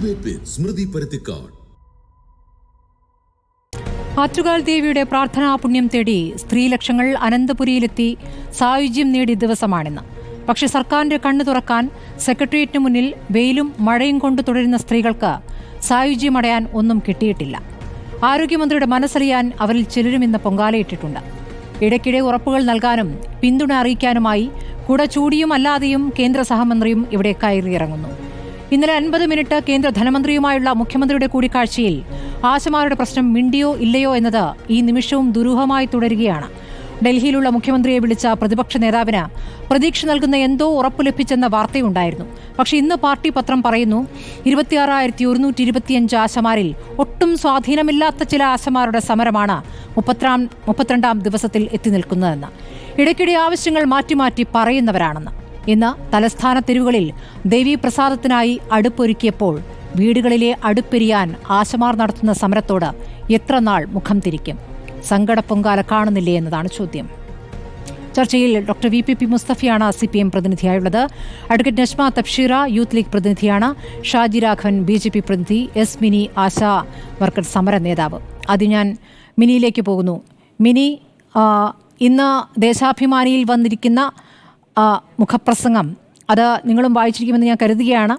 Debate വിത്ത് സ്മൃതി പരുത്തിക്കാട്. ആറ്റുകാൽ ദേവിയുടെ പ്രാർത്ഥനാ പുണ്യം തേടി സ്ത്രീലക്ഷങ്ങൾ അനന്തപുരിയിലെത്തി സായുജ്യം നേടിയ ദിവസമാണിന്ന്. പക്ഷെ സർക്കാരിന്റെ കണ്ണു തുറക്കാൻ സെക്രട്ടേറിയറ്റിന് മുന്നിൽ വെയിലും മഴയും കൊണ്ട് തുടരുന്ന സ്ത്രീകൾക്ക് സായുജ്യമടയാൻ ഒന്നും കിട്ടിയിട്ടില്ല. ആരോഗ്യമന്ത്രിയുടെ മനസ്സറിയാൻ അവരിൽ ചിലരും ഇന്ന് പൊങ്കാലയിട്ടിട്ടുണ്ട്. ഇടയ്ക്കിടെ ഉറപ്പുകൾ നൽകാനും പിന്തുണ അറിയിക്കാനുമായി കുട ചൂടിയും അല്ലാതെയും കേന്ദ്ര സഹമന്ത്രിയും ഇവിടെ കയറിയിറങ്ങുന്നു. ഇന്നലെ 50 മിനിറ്റ് കേന്ദ്ര ധനമന്ത്രിയുമായുള്ള മുഖ്യമന്ത്രിയുടെ കൂടിക്കാഴ്ചയിൽ ആശമാരുടെ പ്രശ്നം മിണ്ടിയോ ഇല്ലയോ എന്നത് ഈ നിമിഷവും ദുരൂഹമായി തുടരുകയാണ്. ഡൽഹിയിലുള്ള മുഖ്യമന്ത്രിയെ വിളിച്ച പ്രതിപക്ഷ നേതാവിന് പ്രതീക്ഷ നൽകുന്ന എന്തോ ഉറപ്പ് ലഭിച്ചെന്ന വാർത്തയുണ്ടായിരുന്നു. പക്ഷേ ഇന്ന് പാർട്ടി പത്രം പറയുന്നു 26,125 ആശമാരിൽ ഒട്ടും സ്വാധീനമില്ലാത്ത ചില ആശമാരുടെ സമരമാണ് 32ാം ദിവസത്തിൽ എത്തി നിൽക്കുന്നതെന്ന്. ഇടയ്ക്കിടെ ആവശ്യങ്ങൾ മാറ്റി പറയുന്നവരാണെന്ന്. ഇന്ന് തലസ്ഥാന തെരുവുകളിൽ ദേവീപ്രസാദത്തിനായി അടുപ്പൊരുക്കിയപ്പോൾ വീടുകളിലെ അടുപ്പെരിയാൻ ആശമാർ നടത്തുന്ന സമരത്തോട് എത്ര നാൾ മുഖം തിരിക്കും? സങ്കട പൊങ്കാല കാണുന്നില്ലേ എന്നതാണ് ചോദ്യം. ചർച്ചയിൽ ഡോക്ടർ VPP മുസ്തഫയാണ് CPM പ്രതിനിധിയായുള്ളത്. Advocate Najma Thabsheera youth league പ്രതിനിധിയാണ്. ഷാജി രാഘവൻ BJP പ്രതിനിധി. എസ് മിനി ആശാ വർക്കർ സമര നേതാവ്. ആദ്യം ഞാൻ മിനിയിലേക്ക് പോകുന്നു. മിനി, ഇന്ന് ദേശാഭിമാനിയിൽ വന്നിരിക്കുന്ന മുഖപ്രസംഗം അത് നിങ്ങളും വായിച്ചിരിക്കുമെന്ന് ഞാൻ കരുതുകയാണ്.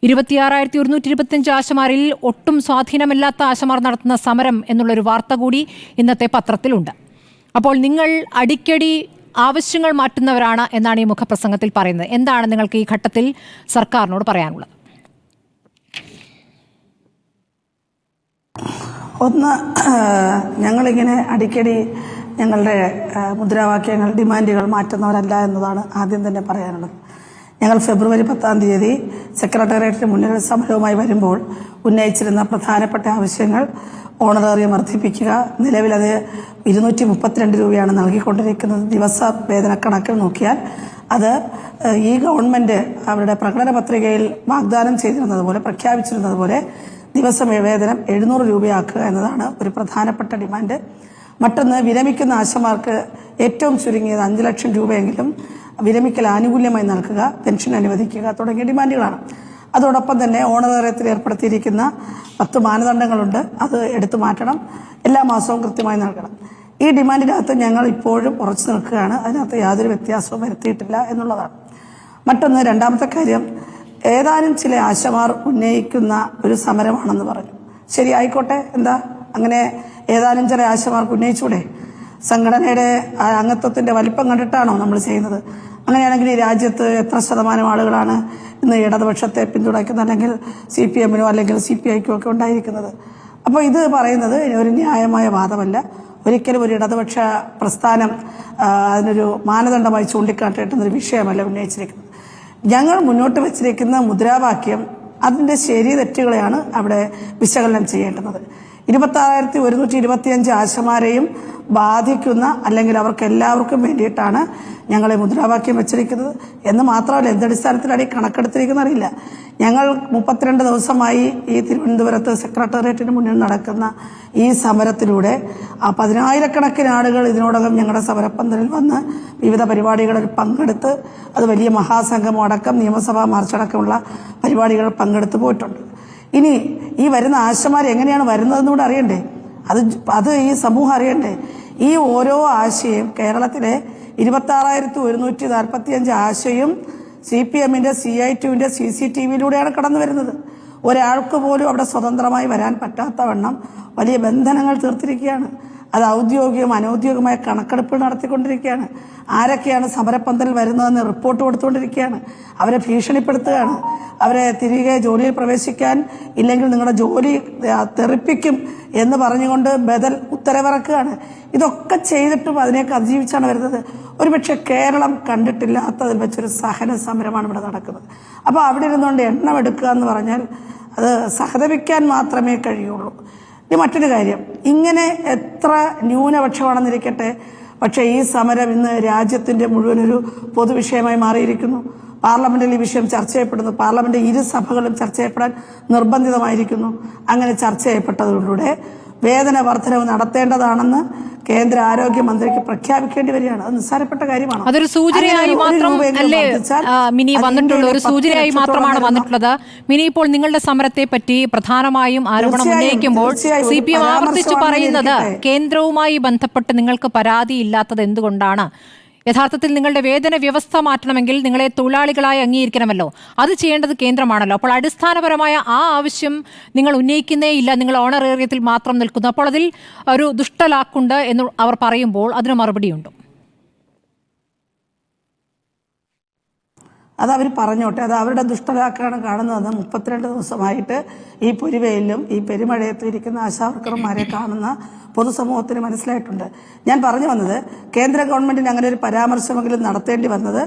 26,125 ആശമാരിൽ ഒട്ടും സ്വാധീനമില്ലാത്ത ആശമാർ നടത്തുന്ന സമരം എന്നുള്ളൊരു വാർത്ത കൂടി ഇന്നത്തെ പത്രത്തിലുണ്ട്. അപ്പോൾ നിങ്ങൾ അടിക്കടി ആവശ്യങ്ങൾ മാറ്റുന്നവരാണ് എന്നാണ് ഈ മുഖപ്രസംഗത്തിൽ പറയുന്നത്. എന്താണ് നിങ്ങൾക്ക് ഈ ഘട്ടത്തിൽ സർക്കാരിനോട് പറയാനുള്ളത്? ഒന്ന്, ഞങ്ങളിങ്ങനെ അടിക്കടി ഞങ്ങളുടെ മുദ്രാവാക്യങ്ങൾ, ഡിമാൻഡുകൾ മാറ്റുന്നവരല്ല എന്നതാണ് ആദ്യം തന്നെ പറയാനുള്ളത്. ഞങ്ങൾ ഫെബ്രുവരി 10-ാം തീയതി സെക്രട്ടേറിയറ്റിന് മുന്നിൽ സമരവുമായി വരുമ്പോൾ ഉന്നയിച്ചിരുന്ന പ്രധാനപ്പെട്ട ആവശ്യങ്ങൾ ഓണറേറിയം വർദ്ധിപ്പിക്കുക. നിലവിലത് 232 രൂപയാണ് നൽകിക്കൊണ്ടിരിക്കുന്നത്. ദിവസ വേതന കണക്കിൽ നോക്കിയാൽ അത് ഈ ഗവൺമെൻറ് അവരുടെ പ്രകടന പത്രികയിൽ വാഗ്ദാനം ചെയ്തിരുന്നത് പോലെ, പ്രഖ്യാപിച്ചിരുന്നത് പോലെ ദിവസം വേതനം 700 രൂപയാക്കുക എന്നതാണ് ഒരു പ്രധാനപ്പെട്ട ഡിമാൻഡ്. മറ്റൊന്ന്, വിരമിക്കുന്ന ആശമാർക്ക് ഏറ്റവും ചുരുങ്ങിയത് 5 ലക്ഷം രൂപയെങ്കിലും വിരമിക്കൽ ആനുകൂല്യമായി നൽകുക, പെൻഷൻ അനുവദിക്കുക തുടങ്ങിയ ഡിമാൻഡുകളാണ്. അതോടൊപ്പം തന്നെ ഓണറേറിയത്തിൽ ഏർപ്പെടുത്തിയിരിക്കുന്ന 10 മാനദണ്ഡങ്ങളുണ്ട്. അത് എടുത്തു മാറ്റണം, എല്ലാ മാസവും കൃത്യമായി നൽകണം. ഈ ഡിമാൻഡിനകത്ത് ഞങ്ങൾ ഇപ്പോഴും ഉറച്ചു നിൽക്കുകയാണ്. അതിനകത്ത് യാതൊരു വ്യത്യാസവും വരുത്തിയിട്ടില്ല എന്നുള്ളതാണ്. മറ്റൊന്ന്, രണ്ടാമത്തെ കാര്യം, ഏതാനും ചില ആശമാർ ഉന്നയിക്കുന്ന ഒരു സമരമാണെന്ന് പറഞ്ഞു. ശരി, ആയിക്കോട്ടെ, എന്താ അങ്ങനെ ഏതാനും ചില ആശമാർക്ക് ഉന്നയിച്ചൂടെ? സംഘടനയുടെ അംഗത്വത്തിന്റെ വലിപ്പം കണ്ടിട്ടാണോ നമ്മൾ ചെയ്യുന്നത്? അങ്ങനെയാണെങ്കിൽ ഈ രാജ്യത്ത് എത്ര ശതമാനം ആളുകളാണ് ഇന്ന് ഇടതുപക്ഷത്തെ പിന്തുണയ്ക്കുന്നത്, അല്ലെങ്കിൽ CPM-നോ അല്ലെങ്കിൽ CPI-ക്കോ ഒക്കെ ഉണ്ടായിരിക്കുന്നത്? അപ്പോൾ ഇത് പറയുന്നത് ഒരു ന്യായമായ വാദമല്ല. ഒരിക്കലും ഒരു ഇടതുപക്ഷ പ്രസ്ഥാനം അതിനൊരു മാനദണ്ഡമായി ചൂണ്ടിക്കാട്ടിയിട്ടുന്നൊരു വിഷയമല്ല ഉന്നയിച്ചിരിക്കുന്നത്. ഞങ്ങൾ മുന്നോട്ട് വെച്ചിരിക്കുന്ന മുദ്രാവാക്യം അതിൻ്റെ ശരി തെറ്റുകളെയാണ് അവിടെ വിശകലനം ചെയ്യേണ്ടുന്നത്. 26,125 ആശമാരെയും ബാധിക്കുന്ന, അല്ലെങ്കിൽ അവർക്ക് എല്ലാവർക്കും വേണ്ടിയിട്ടാണ് ഞങ്ങൾ ഈ മുദ്രാവാക്യം വെച്ചിരിക്കുന്നത് എന്ന് മാത്രമല്ല, എന്തടിസ്ഥാനത്തിലാണ് ഈ കണക്കെടുത്തിരിക്കുന്നത് അറിയില്ല. ഞങ്ങൾ 32 ദിവസമായി ഈ തിരുവനന്തപുരത്ത് സെക്രട്ടേറിയറ്റിന് മുന്നിൽ നടക്കുന്ന ഈ സമരത്തിലൂടെ 10,000-കണക്കിന് ആളുകൾ ഇതിനോടകം ഞങ്ങളുടെ സമരപ്പന്തലിൽ വന്ന് വിവിധ പരിപാടികളിൽ പങ്കെടുത്ത്, അത് വലിയ മഹാസംഗമം അടക്കം നിയമസഭാ മാർച്ചടക്കമുള്ള പരിപാടികളിൽ പങ്കെടുത്ത് പോയിട്ടുണ്ട്. ഇനി ഈ വരുന്ന ആശമാർ എങ്ങനെയാണ് വരുന്നതെന്ന് കൂടെ അറിയണ്ടേ? അത് ഈ സമൂഹം അറിയണ്ടേ? ഈ ഓരോ ആശയും കേരളത്തിലെ 26,145 ആശയും CPM-ന്റെ CI2-ന്റെ CCTV-യിലൂടെയാണ് കടന്നു വരുന്നത്. ഒരാൾക്ക് പോലും അവിടെ സ്വതന്ത്രമായി വരാൻ പറ്റാത്തവണ്ണം വലിയ ബന്ധനങ്ങൾ തീർത്തിരിക്കുകയാണ്. അത് ഔദ്യോഗികവും അനൗദ്യോഗികമായ കണക്കെടുപ്പ് നടത്തിക്കൊണ്ടിരിക്കുകയാണ്. ആരൊക്കെയാണ് സമരപ്പന്തലിൽ വരുന്നതെന്ന് റിപ്പോർട്ട് കൊടുത്തുകൊണ്ടിരിക്കുകയാണ്. അവരെ ഭീഷണിപ്പെടുത്തുകയാണ്. അവരെ തിരികെ ജോലിയിൽ പ്രവേശിക്കാൻ ഇല്ലെങ്കിൽ നിങ്ങളുടെ ജോലി തെറിപ്പിക്കും എന്ന് പറഞ്ഞുകൊണ്ട് ബദൽ ഉത്തരവിറക്കുകയാണ്. ഇതൊക്കെ ചെയ്തിട്ടും അതിനെയൊക്കെ അതിജീവിച്ചാണ് വരുന്നത്. ഒരുപക്ഷെ കേരളം കണ്ടിട്ടില്ലാത്തതിൽ വെച്ചൊരു സഹന സമരമാണ് ഇവിടെ നടക്കുന്നത്. അപ്പോൾ അവിടെ ഇരുന്നുകൊണ്ട് എണ്ണം എടുക്കുക എന്ന് പറഞ്ഞാൽ അത് സഹതപിക്കാൻ മാത്രമേ കഴിയുള്ളൂ. ഇനി മറ്റൊരു കാര്യം, ഇങ്ങനെ എത്ര ന്യൂനപക്ഷമാണെന്നിരിക്കട്ടെ, പക്ഷേ ഈ സമരം ഇന്ന് രാജ്യത്തിൻ്റെ മുഴുവനൊരു പൊതുവിഷയമായി മാറിയിരിക്കുന്നു. പാർലമെന്റിൽ ഈ വിഷയം ചർച്ച ചെയ്യപ്പെടുന്നു. പാർലമെന്റ് 2 സഭകളും ചർച്ച ചെയ്യപ്പെടാൻ നിർബന്ധിതമായിരിക്കുന്നു. അങ്ങനെ ചർച്ച ചെയ്യപ്പെട്ടതിലൂടെ വേതന വർധനവ് നടത്തേണ്ടതാണെന്ന് കേന്ദ്ര ആരോഗ്യമന്ത്രിക്ക് പ്രഖ്യാപിക്കേണ്ടി വരികയാണ്. അത് നിസ്സാരപ്പെട്ട കാര്യമാണ്. അതൊരു സൂചനയായി മാത്രം അല്ലേ മിനി വന്നിട്ടുള്ള ഒരു സൂചനയായി മാത്രമാണ് വന്നിട്ടുള്ളത്. മിനി, ഇപ്പോൾ നിങ്ങളുടെ സമരത്തെ പറ്റി പ്രധാനമായും ആരോപണം ഉന്നയിക്കുമ്പോൾ CPM ആവർത്തിച്ചു പറയുന്നത് കേന്ദ്രവുമായി ബന്ധപ്പെട്ട് നിങ്ങൾക്ക് പരാതിയില്ലാത്തത് എന്തുകൊണ്ടാണ്? യഥാർത്ഥത്തിൽ നിങ്ങളുടെ വേതന വ്യവസ്ഥ മാറ്റണമെങ്കിൽ നിങ്ങളെ തൊഴിലാളികളായി അംഗീകരിക്കണമല്ലോ, അത് ചെയ്യേണ്ടത് കേന്ദ്രമാണല്ലോ. അപ്പോൾ അടിസ്ഥാനപരമായ ആ ആവശ്യം നിങ്ങൾ ഉന്നയിക്കുന്നേ ഇല്ല, നിങ്ങൾ ഓണറേറിയത്തിൽ മാത്രം നിൽക്കുന്നു. അപ്പോൾ അതിൽ ഒരു ദുഷ്ടലാക്കുണ്ട് എന്ന് അവർ പറയുമ്പോൾ അതിന് മറുപടിയുണ്ടോ? അത് അവർ പറഞ്ഞോട്ടെ, അത് അവരുടെ ദുഷ്ടലാക്കാണ് കാണുന്നതെന്ന് 32 ദിവസമായിട്ട് ഈ പൊരിവെയിലും ഈ പെരുമഴയത്തും ഇരിക്കുന്ന ആശാവർക്കർമാരെ കാണുന്ന പൊതുസമൂഹത്തിന് മനസ്സിലായിട്ടുണ്ട്. ഞാൻ പറഞ്ഞു വന്നത്, കേന്ദ്ര ഗവൺമെന്റിന് അങ്ങനെ ഒരു പരാമർശമെങ്കിലും നടത്തേണ്ടി വന്നത്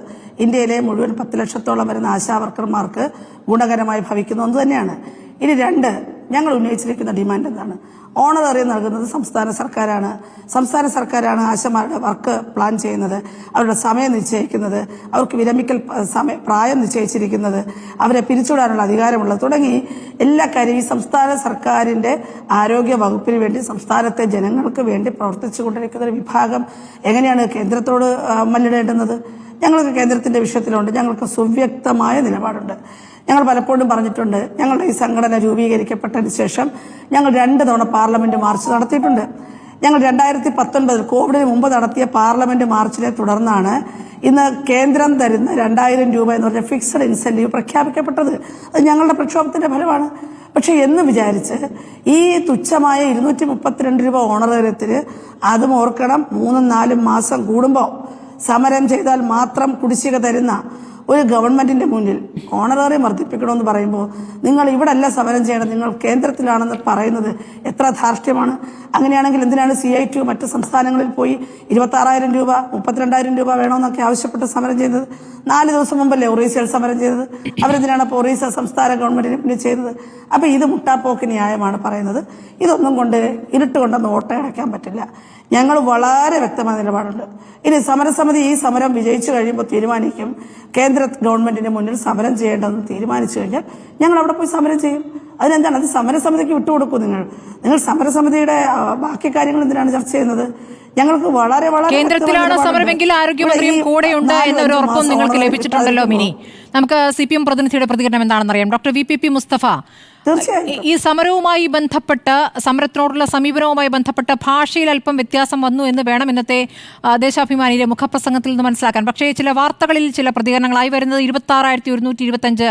ഇന്ത്യയിലെ മുഴുവൻ 10 ലക്ഷത്തോളം വരുന്ന ആശാവർക്കർമാർക്ക് ഗുണകരമായി ഭവിക്കുന്നു എന്ന് തന്നെയാണ്. ഇനി 2, ഞങ്ങൾ ഉന്നയിച്ചിരിക്കുന്ന ഡിമാൻഡ് എന്താണ്? ഓണറേറിയം നൽകുന്നത് സംസ്ഥാന സർക്കാരാണ് ആശമാരുടെ വർക്ക് പ്ലാൻ ചെയ്യുന്നത്, അവരുടെ സമയം നിശ്ചയിക്കുന്നത്, അവർക്ക് വിരമിക്കൽ പ്രായം നിശ്ചയിച്ചിരിക്കുന്നത്, അവരെ പിരിച്ചുവിടാനുള്ള അധികാരമുള്ളത് തുടങ്ങി എല്ലാ കാര്യവും ഈ സംസ്ഥാന സർക്കാരിന്റെ ആരോഗ്യ വകുപ്പിന് വേണ്ടി സംസ്ഥാനത്തെ ജനങ്ങൾക്ക് വേണ്ടി പ്രവർത്തിച്ചുകൊണ്ടിരിക്കുന്ന ഒരു വിഭാഗം എങ്ങനെയാണ് കേന്ദ്രത്തോട് മല്ലിടേണ്ടുന്നത്? ഞങ്ങൾക്ക് കേന്ദ്രത്തിന്റെ വിഷയത്തിലുണ്ട്, ഞങ്ങൾക്ക് സുവ്യക്തമായ നിലപാടുണ്ട്. ഞങ്ങൾ പലപ്പോഴും പറഞ്ഞിട്ടുണ്ട്, ഞങ്ങളുടെ ഈ സംഘടന രൂപീകരിക്കപ്പെട്ടതിന് ശേഷം ഞങ്ങൾ 2 തവണ പാർലമെന്റ് മാർച്ച് നടത്തിയിട്ടുണ്ട്. ഞങ്ങൾ 2019 കോവിഡിന് മുമ്പ് നടത്തിയ പാർലമെന്റ് മാർച്ചിനെ തുടർന്നാണ് ഇന്ന് കേന്ദ്രം തരുന്ന 2000 രൂപ എന്ന് പറഞ്ഞ ഫിക്സഡ് ഇൻസെന്റീവ് പ്രഖ്യാപിക്കപ്പെട്ടത്. അത് ഞങ്ങളുടെ പ്രക്ഷോഭത്തിന്റെ ഫലമാണ്. പക്ഷെ എന്ന് വിചാരിച്ച് ഈ തുച്ഛമായ 232 രൂപ ഓണറേറിയത്തിന്, അതും ഓർക്കണം 3-4 മാസം കൂടുമ്പോൾ സമരം ചെയ്താൽ മാത്രം കുടിശ്ശിക തരുന്ന ഒരു ഗവൺമെന്റിന്റെ മുന്നിൽ ഓണറേറിയം വർദ്ധിപ്പിക്കണമെന്ന് പറയുമ്പോൾ നിങ്ങൾ ഇവിടെ അല്ല സമരം ചെയ്യണം, നിങ്ങൾ കേന്ദ്രത്തിലാണെന്ന് പറയുന്നത് എത്ര ധാർഷ്ട്യമാണ്. അങ്ങനെയാണെങ്കിൽ എന്തിനാണ് CITU മറ്റ് സംസ്ഥാനങ്ങളിൽ പോയി 26,000 രൂപ 32,000 രൂപ വേണമെന്നൊക്കെ ആവശ്യപ്പെട്ട് സമരം ചെയ്യുന്നത്? 4 ദിവസം മുമ്പല്ലേ ഒറീസയിൽ സമരം ചെയ്തത്? അവരെന്തിനാണ് അപ്പോൾ ഒറീസ സംസ്ഥാന ഗവൺമെന്റിന് മുന്നിൽ ചെയ്തത്? അപ്പൊ ഇത് മുട്ടാപ്പോക്ക് ന്യായമാണ് പറയുന്നത്. ഇതൊന്നും കൊണ്ട് ഇരുട്ടുകൊണ്ടൊന്നും ഓട്ടയടയ്ക്കാൻ പറ്റില്ല. ഞങ്ങൾ വളരെ വ്യക്തമായ നിലപാടുണ്ട്. ഇനി സമരസമിതി ഈ സമരം വിജയിച്ചു കഴിയുമ്പോൾ തീരുമാനിക്കും കേന്ദ്ര ഗവൺമെന്റിന് മുന്നിൽ സമരം ചെയ്യേണ്ടതെന്ന് തീരുമാനിച്ചു കഴിഞ്ഞാൽ ഞങ്ങൾ അവിടെ പോയി സമരം ചെയ്യും. അതിനെന്താണ്? അത് സമരസമിതിക്ക് വിട്ടുകൊടുക്കും. നിങ്ങൾ സമരസമിതിയുടെ ബാക്കി കാര്യങ്ങൾ എന്തിനാണ് ചർച്ച ചെയ്യുന്നത്? ഞങ്ങൾക്ക് വളരെ വളരെ കേന്ദ്രത്തിലാണ് സമരമെങ്കിൽ ആരോഗ്യമന്ത്രിയും കൂടെയുണ്ട് എന്നൊരു ഉറപ്പും നിങ്ങൾക്ക് ലഭിച്ചിട്ടുണ്ടല്ലോ മിനി. നമുക്ക് CPM പ്രതിനിധിയുടെ പ്രതികരണം എന്താണെന്നറിയാം. ഡോക്ടർ VPP മുസ്തഫ, ഈ സമരവുമായി ബന്ധപ്പെട്ട്, സമരത്തിനോടുള്ള സമീപനവുമായി ബന്ധപ്പെട്ട് ഭാഷയിൽ അല്പം വ്യത്യാസം വന്നു എന്ന് വേണം ഇന്നത്തെ ദേശാഭിമാനിയുടെ മുഖപ്രസംഗത്തിൽ നിന്ന് മനസ്സിലാക്കാൻ. പക്ഷേ ചില വാർത്തകളിൽ ചില പ്രതികരണങ്ങളായി വരുന്നത് 26,125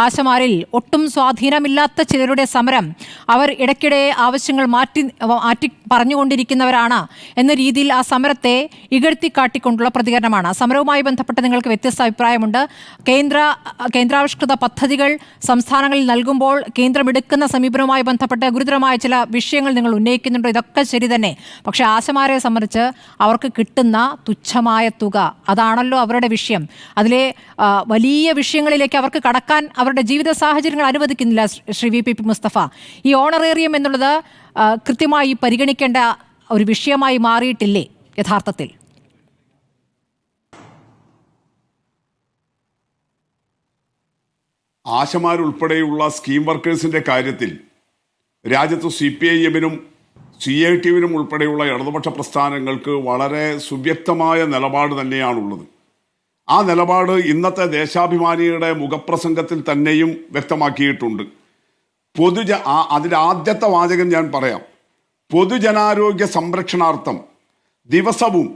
ആശമാരിൽ ഒട്ടും സ്വാധീനമില്ലാത്ത ചിലരുടെ സമരം, അവർ ഇടയ്ക്കിടെ ആവശ്യങ്ങൾ മാറ്റി പറഞ്ഞുകൊണ്ടിരിക്കുന്നവരാണ് എന്ന രീതിയിൽ ആ സമരത്തെ ഇകഴ്ത്തിക്കാട്ടിക്കൊണ്ടുള്ള പ്രതികരണമാണ്. സമരവുമായി ബന്ധപ്പെട്ട് നിങ്ങൾക്ക് വ്യത്യസ്ത അഭിപ്രായമുണ്ട്. കേന്ദ്രാവിഷ്കൃത പദ്ധതികൾ സംസ്ഥാനങ്ങളിൽ നൽകുമ്പോൾ കേന്ദ്രമെടുക്കുന്ന സമീപനവുമായി ബന്ധപ്പെട്ട് ഗുരുതരമായ ചില വിഷയങ്ങൾ നിങ്ങൾ ഉന്നയിക്കുന്നുണ്ടോ? ഇതൊക്കെ ശരി തന്നെ. പക്ഷെ ആശമാരെ സംബന്ധിച്ച് അവർക്ക് കിട്ടുന്ന തുച്ഛമായ തുക, അതാണല്ലോ അവരുടെ വിഷയം. അതിലെ വലിയ വിഷയങ്ങളിലേക്ക് അവർക്ക് കടക്കാൻ അവരുടെ ജീവിത സാഹചര്യങ്ങൾ അനുവദിക്കുന്നില്ല. ശ്രീ VPP മുസ്തഫ, ഈ ഓണറേറിയം എന്നുള്ളത് കൃത്യമായി പരിഗണിക്കേണ്ട ഒരു വിഷയമായി മാറിയിട്ടില്ലേ യഥാർത്ഥത്തിൽ? ആശമാരുൾപ്പെടെയുള്ള സ്കീം വർക്കേഴ്സിൻ്റെ കാര്യത്തിൽ രാജ്യത്ത് CPIM-നും CITU-വിനും ഉൾപ്പെടെയുള്ള ഇടതുപക്ഷ പ്രസ്ഥാനങ്ങൾക്ക് വളരെ സുവ്യക്തമായ നിലപാട് തന്നെയാണുള്ളത്. ആ നിലപാട് ഇന്നത്തെ ദേശാഭിമാനിയുടെ മുഖപ്രസംഗത്തിൽ തന്നെയും വ്യക്തമാക്കിയിട്ടുണ്ട്. അതിൻ്റെ ആദ്യത്തെ വാചകം ഞാൻ പറയാം. പൊതുജനാരോഗ്യ സംരക്ഷണാർത്ഥം ദിവസവും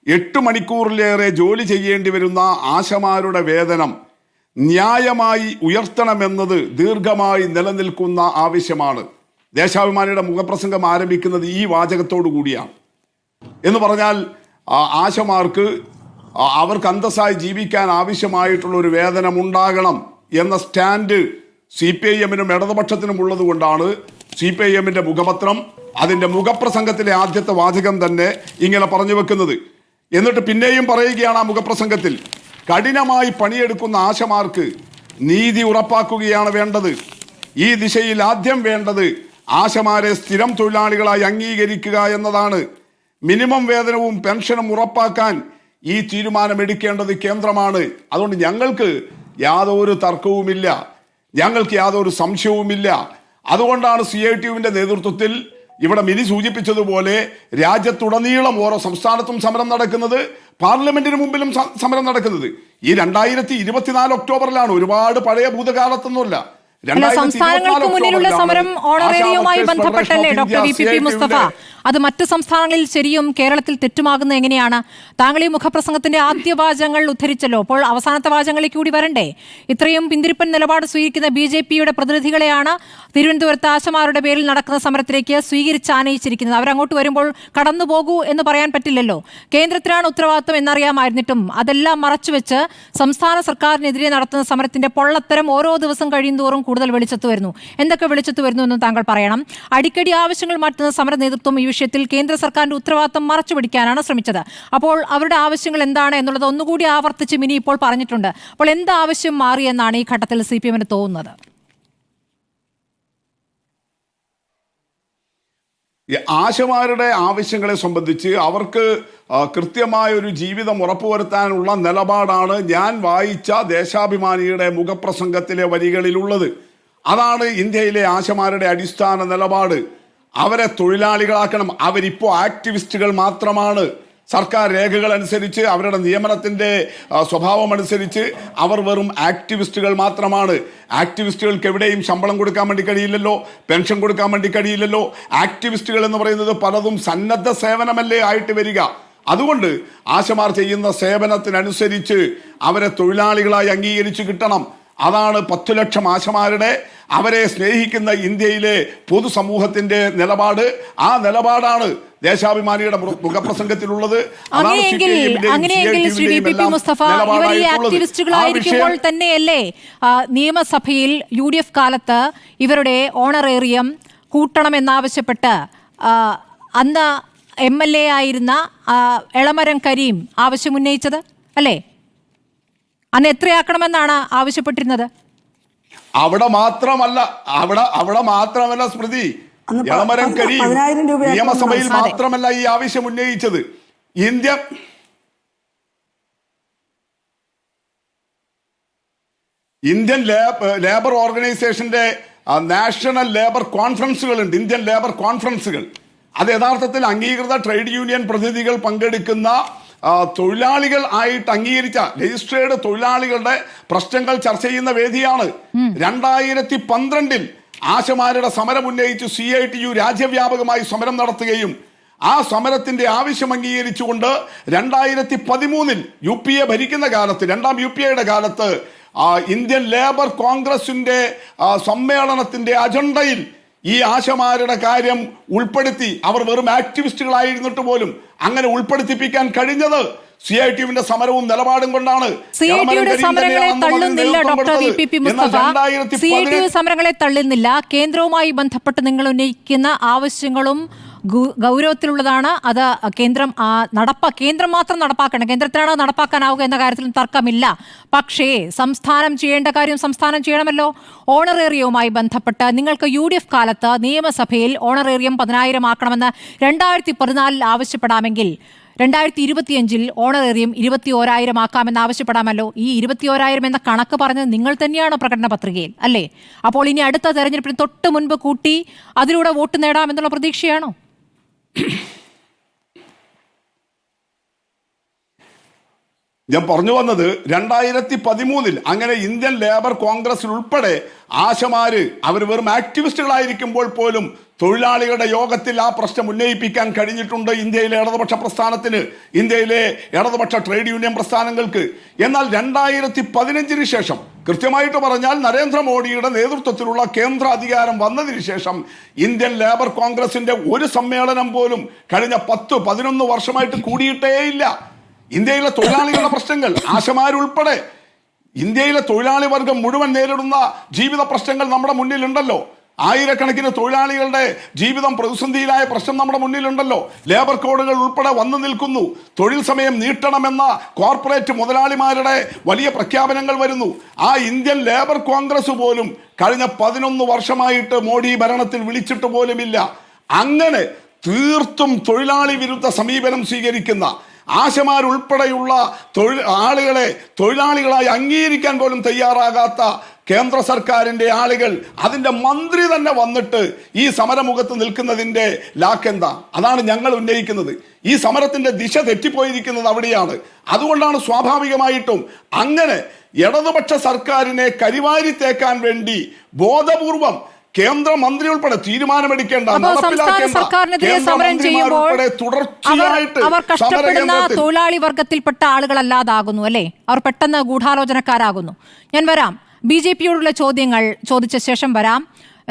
8 മണിക്കൂറിലേറെ ജോലി ചെയ്യേണ്ടി വരുന്ന ആശമാരുടെ വേതനം ന്യായമായി ഉയർത്തണമെന്നത് ദീർഘമായി നിലനിൽക്കുന്ന ആവശ്യമാണ്. ദേശാഭിമാനിയുടെ മുഖപ്രസംഗം ആരംഭിക്കുന്നത് ഈ വാചകത്തോടു കൂടിയാണ്. എന്ന് പറഞ്ഞാൽ ആശമാർക്ക് അവർക്ക് അന്തസ്സായി ജീവിക്കാൻ ആവശ്യമായിട്ടുള്ള ഒരു വേതനം ഉണ്ടാകണം എന്ന സ്റ്റാൻഡ് CPIM-നും ഇടതുപക്ഷത്തിനും ഉള്ളത് കൊണ്ടാണ് CPIM-ന്റെ മുഖപത്രം അതിൻ്റെ മുഖപ്രസംഗത്തിലെ ആദ്യത്തെ വാചകം തന്നെ ഇങ്ങനെ പറഞ്ഞു വെക്കുന്നത്. എന്നിട്ട് പിന്നെയും പറയുകയാണ് ആ മുഖപ്രസംഗത്തിൽ, കഠിനമായി പണിയെടുക്കുന്ന ആശമാർക്ക് നീതി ഉറപ്പാക്കുകയാണ് വേണ്ടത്. ഈ ദിശയിൽ ആദ്യം വേണ്ടത് ആശമാരെ സ്ഥിരം തൊഴിലാളികളായി അംഗീകരിക്കുക എന്നതാണ്. മിനിമം വേതനവും പെൻഷനും ഉറപ്പാക്കാൻ ഈ തീരുമാനമെടുക്കേണ്ടത് കേന്ദ്രമാണ്. അതുകൊണ്ട് ഞങ്ങൾക്ക് യാതൊരു തർക്കവുമില്ല, ഞങ്ങൾക്ക് യാതൊരു സംശയവുമില്ല. അതുകൊണ്ടാണ് CITU-വിൻ്റെ നേതൃത്വത്തിൽ ഇവിടെ മിനി സൂചിപ്പിച്ചതുപോലെ രാജ്യത്തുടനീളം ഓരോ സംസ്ഥാനത്തും സമരം നടക്കുന്നത്, പാർലമെന്റിന് മുമ്പിലും സമരം നടക്കുന്നത്. ഈ 2024 ഒക്ടോബറിലാണ്, ഒരുപാട് പഴയ ഭൂതകാലത്തൊന്നുമല്ല. സംസ്ഥാനങ്ങൾക്ക് മുന്നിലുള്ള സമരം ഓണറേറിയവുമായി ബന്ധപ്പെട്ടല്ലേ ഡോക്ടർ വി.പി. മുസ്തഫ? അത് മറ്റ് സംസ്ഥാനങ്ങളിൽ ശരിയും കേരളത്തിൽ തെറ്റുമാകുന്നത് എങ്ങനെയാണ്? താങ്കൾ ഈ മുഖപ്രസംഗത്തിന്റെ ആദ്യ വാചകങ്ങൾ ഉദ്ധരിച്ചല്ലോ, അപ്പോൾ അവസാനത്തെ വാചകങ്ങളിലേക്ക് കൂടി വരണ്ടേ? ഇത്രയും പിന്തിരിപ്പൻ നിലപാട് സ്വീകരിക്കുന്ന BJP-യുടെ പ്രതിനിധികളെയാണ് തിരുവനന്തപുരത്ത് ആശമാരുടെ പേരിൽ നടക്കുന്ന സമരത്തിലേക്ക് സ്വീകരിച്ച് ആനയിച്ചിരിക്കുന്നത്. അവരങ്ങോട്ട് വരുമ്പോൾ കടന്നു പോകൂ എന്ന് പറയാൻ പറ്റില്ലല്ലോ. കേന്ദ്രത്തിനാണ് ഉത്തരവാദിത്വം എന്നറിയാമായിരുന്നിട്ടും അതെല്ലാം മറച്ചുവെച്ച് സംസ്ഥാന സർക്കാരിനെതിരെ നടത്തുന്ന സമരത്തിന്റെ പൊള്ളത്തരം ഓരോ ദിവസം കഴിയുന്തോറും കൂടുതൽ വെളിച്ചത്ത് വരുന്നു. എന്തൊക്കെ വെളിച്ചത്ത് വരുന്നു എന്ന് താങ്കൾ പറയണം. അടിക്കടി ആവശ്യങ്ങൾ മാറ്റുന്ന സമര നേതൃത്വം ഈ വിഷയത്തിൽ കേന്ദ്ര സർക്കാരിന്റെ ഉത്തരവാദിത്വം മറച്ചുപിടിക്കാനാണ് ശ്രമിച്ചത്. അപ്പോൾ അവരുടെ ആവശ്യങ്ങൾ എന്താണ് എന്നുള്ളത് ഒന്നുകൂടി ആവർത്തിച്ച് മിനി ഇപ്പോൾ പറഞ്ഞിട്ടുണ്ട്. അപ്പോൾ എന്ത് ആവശ്യം മാറിയെന്നാണ് ഈ ഘട്ടത്തിൽ CPM-ന് തോന്നുന്നത്? ആശമാരുടെ ആവശ്യങ്ങളെ സംബന്ധിച്ച് അവർക്ക് കൃത്യമായ ഒരു ജീവിതം ഉറപ്പുവരുത്താനുള്ള നിലപാടാണ് ഞാൻ വായിച്ച ദേശാഭിമാനിയുടെ മുഖപ്രസംഗത്തിലെ വരികളിലുള്ളത്. അതാണ് ഇന്ത്യയിലെ ആശമാരുടെ അടിസ്ഥാന നിലപാട്. അവരെ തൊഴിലാളികളാക്കണം. അവരിപ്പോൾ ആക്ടിവിസ്റ്റുകൾ മാത്രമാണ്. സർക്കാർ രേഖകൾ അനുസരിച്ച്, അവരുടെ നിയമനത്തിന്റെ സ്വഭാവം അനുസരിച്ച് അവർ വെറും ആക്ടിവിസ്റ്റുകൾ മാത്രമാണ്. ആക്ടിവിസ്റ്റുകൾക്ക് എവിടെയും ശമ്പളം കൊടുക്കാൻ വേണ്ടി കഴിയില്ലല്ലോ, പെൻഷൻ കൊടുക്കാൻ വേണ്ടി കഴിയില്ലല്ലോ. ആക്ടിവിസ്റ്റുകൾ എന്ന് പറയുന്നത് പലതും സന്നദ്ധ സേവനമല്ലേ ആയിട്ട് വരിക. അതുകൊണ്ട് ആശമാർ ചെയ്യുന്ന സേവനത്തിനനുസരിച്ച് അവരെ തൊഴിലാളികളായി അംഗീകരിച്ച് കിട്ടണം. അതാണ് 10 ലക്ഷം ആശമാരുടെ, അവരെ സ്നേഹിക്കുന്ന ഇന്ത്യയിലെ പൊതുസമൂഹത്തിന്റെ നിലപാട്. ആ നിലപാടാണ് ദേശാഭിമാനിയുടെ മുഖപ്രസംഗത്തിലുള്ളത്. ആക്ടിവിസ്റ്റുകളായിരിക്കുമ്പോൾ തന്നെയല്ലേ നിയമസഭയിൽ UDF കാലത്ത് ഇവരുടെ ഓണറേറിയം കൂട്ടണമെന്നാവശ്യപ്പെട്ട് അന്ന് MLA ആയിരുന്ന എളമരം കരീം ആവശ്യമുന്നയിച്ചത് അല്ലേ? അന്ന് എത്രയാക്കണമെന്നാണ് ആവശ്യപ്പെട്ടിരുന്നത്? അവിടെ മാത്രമല്ല സ്മൃതി, എളമരം കരീം നിയമസഭയിൽ മാത്രമല്ല ഈ ആവശ്യം ഉന്നയിച്ചത്. ഇന്ത്യൻ ലേബർ ഓർഗനൈസേഷന്റെ നാഷണൽ ലേബർ കോൺഫറൻസുകളുണ്ട്, ഇന്ത്യൻ ലേബർ കോൺഫറൻസുകൾ. അത് യഥാർത്ഥത്തിൽ അംഗീകൃത ട്രേഡ് യൂണിയൻ പ്രതിനിധികൾ പങ്കെടുക്കുന്ന തൊഴിലാളികൾ ആയിട്ട് അംഗീകരിച്ച രജിസ്ട്രേഡ് തൊഴിലാളികളുടെ പ്രശ്നങ്ങൾ ചർച്ച ചെയ്യുന്ന വേദിയാണ്. 2012 ആശമാരുടെ സമരം ഉന്നയിച്ച് CITU രാജ്യവ്യാപകമായി സമരം നടത്തുകയും ആ സമരത്തിന്റെ ആവശ്യം അംഗീകരിച്ചുകൊണ്ട് 2013 UPA ഭരിക്കുന്ന കാലത്ത്, രണ്ടാം UPAയുടെ കാലത്ത് ഇന്ത്യൻ ലേബർ കോൺഗ്രസിന്റെ സമ്മേളനത്തിന്റെ അജണ്ടയിൽ ഈ ആശമാരുടെ കാര്യം ഉൾപ്പെടുത്തി. അവർ വെറും ആക്ടിവിസ്റ്റുകളായിരുന്നിട്ട് പോലും അങ്ങനെ ഉൾപ്പെടുത്തിപ്പിക്കാൻ കഴിഞ്ഞത് CITUവിന്റെ സമരവും നിലപാടും കൊണ്ടാണ്. CITUയുടെ സമരങ്ങളെ തള്ളുന്നില്ല ഡോക്ടർ വി.പി. മുസ്തഫ. CITU സമരങ്ങളെ തള്ളുന്നില്ല. കേന്ദ്രവുമായി ബന്ധപ്പെട്ട് നിങ്ങൾ ഉന്നയിക്കുന്ന ആവശ്യങ്ങളും ഗൗരവത്തിലുള്ളതാണ്. അത് കേന്ദ്രം മാത്രം നടപ്പാക്കണം. കേന്ദ്രത്തിനാണ് നടപ്പാക്കാനാവുക എന്ന കാര്യത്തിലും തർക്കമില്ല. പക്ഷേ സംസ്ഥാനം ചെയ്യേണ്ട കാര്യം സംസ്ഥാനം ചെയ്യണമല്ലോ. ഓണറേറിയവുമായി ബന്ധപ്പെട്ട് നിങ്ങൾക്ക് UDF കാലത്ത് നിയമസഭയിൽ ഓണറേറിയം 10,000 ആക്കണമെന്ന് 2014 ആവശ്യപ്പെടാമെങ്കിൽ 2025 ഓണറേറിയം 21,000 ആക്കാമെന്ന് ആവശ്യപ്പെടാമല്ലോ. ഈ 21,000 എന്ന കണക്ക് പറഞ്ഞത് നിങ്ങൾ തന്നെയാണ് പ്രകടന പത്രികയിൽ, അല്ലേ? അപ്പോൾ ഇനി അടുത്ത തെരഞ്ഞെടുപ്പിന് തൊട്ട് മുൻപ് കൂട്ടി അതിലൂടെ വോട്ട് നേടാമെന്നുള്ള പ്രതീക്ഷയാണോ? ഞാൻ പറഞ്ഞു വന്നത് 2013 അങ്ങനെ ഇന്ത്യൻ ലേബർ കോൺഗ്രസിൽ ഉൾപ്പെടെ ആശമാര് അവർ വെറും ആക്ടിവിസ്റ്റുകളായിരിക്കുമ്പോൾ പോലും തൊഴിലാളികളുടെ യോഗത്തിൽ ആ പ്രശ്നം ഉന്നയിപ്പിക്കാൻ കഴിഞ്ഞിട്ടുണ്ട് ഇന്ത്യയിലെ ഇടതുപക്ഷ പ്രസ്ഥാനത്തിന്, ഇന്ത്യയിലെ ഇടതുപക്ഷ ട്രേഡ് യൂണിയൻ പ്രസ്ഥാനങ്ങൾക്ക്. എന്നാൽ 2015 ശേഷം, കൃത്യമായിട്ട് പറഞ്ഞാൽ നരേന്ദ്രമോദിയുടെ നേതൃത്വത്തിലുള്ള കേന്ദ്ര അധികാരം വന്നതിന് ശേഷം ഇന്ത്യൻ ലേബർ കോൺഗ്രസിന്റെ ഒരു സമ്മേളനം പോലും കഴിഞ്ഞ 10-11 വർഷമായിട്ട് കൂടിയിട്ടേയില്ല. ഇന്ത്യയിലെ തൊഴിലാളികളുടെ പ്രശ്നങ്ങൾ ആശമാരുൾപ്പെടെ ഇന്ത്യയിലെ തൊഴിലാളി വർഗം മുഴുവൻ നേരിടുന്ന ജീവിത പ്രശ്നങ്ങൾ നമ്മുടെ മുന്നിലുണ്ടല്ലോ. ആയിരക്കണക്കിന് തൊഴിലാളികളുടെ ജീവിതം പ്രതിസന്ധിയിലായ പ്രശ്നം നമ്മുടെ മുന്നിലുണ്ടല്ലോ. ലേബർ കോഡുകൾ ഉൾപ്പെടെ വന്നു നിൽക്കുന്നു. തൊഴിൽ സമയം നീട്ടണമെന്ന കോർപ്പറേറ്റ് മുതലാളിമാരുടെ വലിയ പ്രഖ്യാപനങ്ങൾ വരുന്നു. ആ ഇന്ത്യൻ ലേബർ കോൺഗ്രസ് പോലും കഴിഞ്ഞ 11 വർഷമായിട്ട് മോഡി ഭരണത്തിൽ വിളിച്ചിട്ട് പോലുമില്ല. അങ്ങനെ തീർത്തും തൊഴിലാളി വിരുദ്ധ സമീപനം സ്വീകരിക്കുന്ന ആശമാരുൾപ്പെടെയുള്ള ആളുകളെ തൊഴിലാളികളായി അംഗീകരിക്കാൻ പോലും തയ്യാറാകാത്ത കേന്ദ്ര സർക്കാരിന്റെ ആളുകൾ, അതിന്റെ മന്ത്രി തന്നെ വന്നിട്ട് ഈ സമരമുഖത്ത് നിൽക്കുന്നതിന്റെ ലാക്കെന്താ? അതാണ് ഞങ്ങൾ ഉന്നയിക്കുന്നത്. ഈ സമരത്തിന്റെ ദിശ തെറ്റിപ്പോയിരിക്കുന്നത് അവിടെയാണ്. അതുകൊണ്ടാണ് സ്വാഭാവികമായിട്ടും അങ്ങനെ ഇടതുപക്ഷ സർക്കാരിനെ കരിവാരി തേക്കാൻ വേണ്ടി ബോധപൂർവം കേന്ദ്രമന്ത്രി ഉൾപ്പെടെ തീരുമാനമെടുക്കേണ്ട, അവർ കഷ്ടപ്പെടുന്ന തൊഴിലാളി വർഗത്തിൽപ്പെട്ട ആളുകളല്ലാതാകുന്നു അല്ലേ? അവർ പെട്ടെന്ന് ഗൂഢാലോചനക്കാരാകുന്നു. ഞാൻ വരാം, BJP-യോടുള്ള ചോദ്യങ്ങൾ ചോദിച്ച ശേഷം വരാം.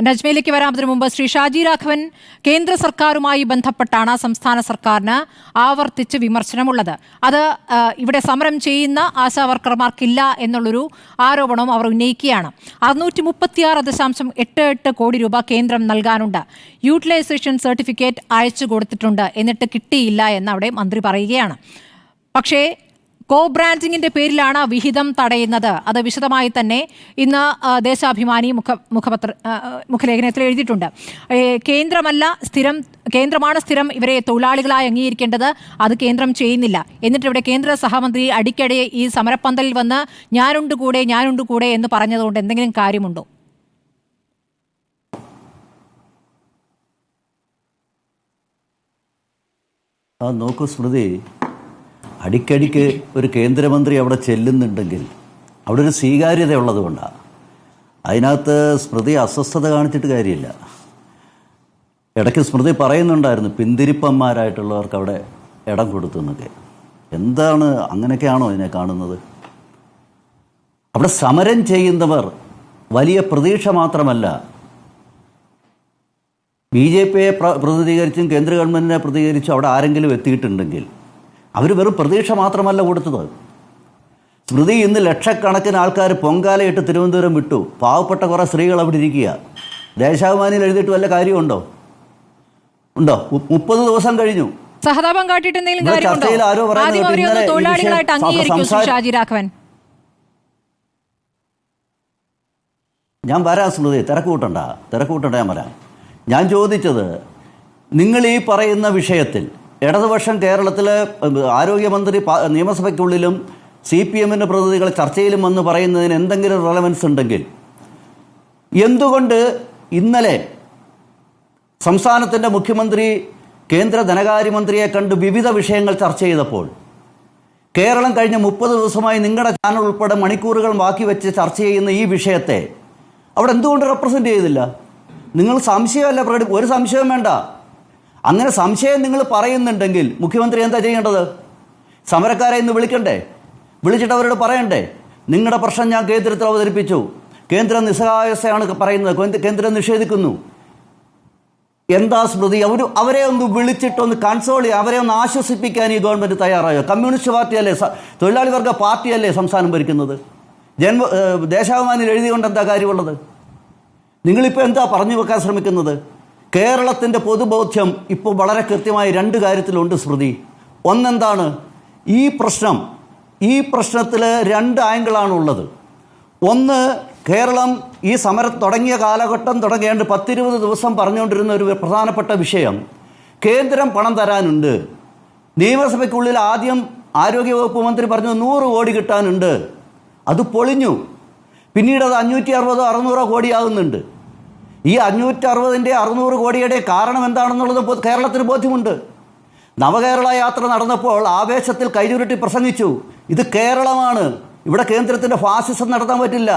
നജ്മയിലേക്ക് വരാം. അതിനു മുമ്പ് ശ്രീ ഷാജി രാഘവൻ, കേന്ദ്ര സർക്കാരുമായി ബന്ധപ്പെട്ടാണ് സംസ്ഥാന സർക്കാരിന് ആവർത്തിച്ച് വിമർശനമുള്ളത്. അത് ഇവിടെ സമരം ചെയ്യുന്ന ആശാവർക്കർമാർക്കില്ല എന്നുള്ളൊരു ആരോപണവും അവർ ഉന്നയിക്കുകയാണ്. 636.88 കോടി രൂപ കേന്ദ്രം നൽകാനുണ്ട്. യൂട്ടിലൈസേഷൻ സർട്ടിഫിക്കറ്റ് അയച്ചു കൊടുത്തിട്ടുണ്ട്, എന്നിട്ട് കിട്ടിയില്ല എന്ന് അവിടെ മന്ത്രി പറയുകയാണ്. പക്ഷേ കോ ബ്രാൻഡിങ്ങിന്റെ പേരിലാണ് വിഹിതം തടയുന്നത്. അത് വിശദമായി തന്നെ ഇന്ന് ദേശാഭിമാനി മുഖലേഖനത്തിൽ എഴുതിയിട്ടുണ്ട്. കേന്ദ്രമാണ് സ്ഥിരം ഇവരെ തൊഴിലാളികളായി അംഗീകരിക്കേണ്ടത്, അത് കേന്ദ്രം ചെയ്യുന്നില്ല. എന്നിട്ട് ഇവിടെ കേന്ദ്ര സഹമന്ത്രി അടിക്കടി ഈ സമരപ്പന്തലിൽ വന്ന് ഞാനുണ്ട് കൂടെ എന്ന് പറഞ്ഞതുകൊണ്ട് എന്തെങ്കിലും കാര്യമുണ്ടോ? നോക്കൂ സ്മൃതി, അടിക്കടിക്ക് ഒരു കേന്ദ്രമന്ത്രി അവിടെ ചെല്ലുന്നുണ്ടെങ്കിൽ അവിടെ ഒരു സ്വീകാര്യത ഉള്ളത് കൊണ്ടാണ്. അതിനകത്ത് സ്മൃതി അസ്വസ്ഥത കാണിച്ചിട്ട് കാര്യമില്ല. ഇടയ്ക്ക് സ്മൃതി പറയുന്നുണ്ടായിരുന്നു പിന്തിരിപ്പന്മാരായിട്ടുള്ളവർക്ക് അവിടെ ഇടം കൊടുത്തു എന്നൊക്കെ. എന്താണ്, അങ്ങനെയൊക്കെയാണോ ഇതിനെ കാണുന്നത്? അവിടെ സമരം ചെയ്യുന്നവർ വലിയ പ്രതീക്ഷ മാത്രമല്ല, BJP-യെ പ്രതിനിധീകരിച്ചും കേന്ദ്ര ഗവൺമെൻറ്റിനെ പ്രതികരിച്ചും അവിടെ ആരെങ്കിലും എത്തിയിട്ടുണ്ടെങ്കിൽ അവർ വെറും പ്രതീക്ഷ മാത്രമല്ല കൊടുത്തത്. സ്മൃതി, ഇന്ന് ലക്ഷക്കണക്കിന് ആൾക്കാർ പൊങ്കാലയിട്ട് തിരുവനന്തപുരം വിട്ടു. പാവപ്പെട്ട കുറേ സ്ത്രീകൾ അവിടെ ഇരിക്കുക. ദേശാഭിമാനിയിൽ എഴുതിയിട്ട് വല്ല കാര്യമുണ്ടോ? 30 ദിവസം കഴിഞ്ഞു. സഹതാപം കാട്ടിയിട്ട് എന്തെങ്കിലും കാര്യമുണ്ടോ? ഞാൻ വരാം സ്മൃതി, തിരക്ക് കൂട്ടണ്ട ഞാൻ വരാം. ഞാൻ ചോദിച്ചത്, നിങ്ങൾ ഈ പറയുന്ന വിഷയത്തിൽ ഇടതുപക്ഷം കേരളത്തിലെ ആരോഗ്യമന്ത്രി നിയമസഭയ്ക്കുള്ളിലും CPM-ൻ്റെ പ്രതിനിധികൾ ചർച്ചയിലും വന്ന് പറയുന്നതിന് എന്തെങ്കിലും റെലവൻസ് ഉണ്ടെങ്കിൽ എന്തുകൊണ്ട് ഇന്നലെ സംസ്ഥാനത്തിൻ്റെ മുഖ്യമന്ത്രി കേന്ദ്ര ധനകാര്യമന്ത്രിയെ കണ്ട് വിവിധ വിഷയങ്ങൾ ചർച്ച ചെയ്തപ്പോൾ കേരളം കഴിഞ്ഞ 30 ദിവസമായി നിങ്ങളുടെ ചാനൽ ഉൾപ്പെടെ മണിക്കൂറുകൾ ബാക്കി വെച്ച് ചർച്ച ചെയ്യുന്ന ഈ വിഷയത്തെ അവിടെ എന്തുകൊണ്ട് റെപ്രസെൻ്റ് ചെയ്തില്ല? നിങ്ങൾ സംശയമല്ല ഒരു സംശയവും വേണ്ട. അങ്ങനെ സംശയം നിങ്ങൾ പറയുന്നുണ്ടെങ്കിൽ മുഖ്യമന്ത്രി എന്താ ചെയ്യേണ്ടത്? സമരക്കാരെ ഇന്ന് വിളിക്കണ്ടേ? വിളിച്ചിട്ട് അവരോട് പറയണ്ടേ, നിങ്ങളുടെ പ്രശ്നം ഞാൻ കേന്ദ്രത്തിൽ അവതരിപ്പിച്ചു, കേന്ദ്രം നിസ്സഹായാവസ്ഥയാണ് പറയുന്നത്, കേന്ദ്രം നിഷേധിക്കുന്നു. എന്താ സ്മൃതി? അവരെ ഒന്ന് വിളിച്ചിട്ടൊന്ന് കൺസോൾ ചെയ്യുക, അവരെ ഒന്ന് ആശ്വസിപ്പിക്കാൻ ഈ ഗവൺമെൻറ് തയ്യാറായോ? കമ്മ്യൂണിസ്റ്റ് പാർട്ടിയല്ലേ, തൊഴിലാളി വർഗ പാർട്ടിയല്ലേ സംസ്ഥാനം ഭരിക്കുന്നത്? ദേശാഭിമാനിയിൽ എഴുതിക്കൊണ്ട് എന്താ കാര്യമുള്ളത്? നിങ്ങളിപ്പോൾ എന്താ പറഞ്ഞു വെക്കാൻ ശ്രമിക്കുന്നത്? കേരളത്തിൻ്റെ പൊതുബോധ്യം ഇപ്പോൾ വളരെ കൃത്യമായി 2 കാര്യത്തിലുണ്ട് സ്മൃതി. ഒന്നെന്താണ്, ഈ പ്രശ്നത്തിൽ 2 ആംഗിളാണുള്ളത്. ഒന്ന്, കേരളം ഈ സമരം തുടങ്ങിയ കാലഘട്ടം തുടങ്ങേണ്ട 10-20 ദിവസം പറഞ്ഞുകൊണ്ടിരുന്ന ഒരു പ്രധാനപ്പെട്ട വിഷയം, കേന്ദ്രം പണം തരാനുണ്ട്. നിയമസഭയ്ക്കുള്ളിൽ ആദ്യം ആരോഗ്യവകുപ്പ് മന്ത്രി പറഞ്ഞു 100 കോടി കിട്ടാനുണ്ട്. അത് പൊളിഞ്ഞു. പിന്നീട് അത് 560-600 കോടിയാകുന്നുണ്ട്. ഈ 560-ൻ്റെ 600 കോടിയുടെ കാരണം എന്താണെന്നുള്ളത് കേരളത്തിന് ബോധ്യമുണ്ട്. നവകേരള യാത്ര നടന്നപ്പോൾ ആവേശത്തിൽ കൈചുരുട്ടി പ്രസംഗിച്ചു, ഇത് കേരളമാണ്, ഇവിടെ കേന്ദ്രത്തിൻ്റെ ഫാസിസം നടത്താൻ പറ്റില്ല,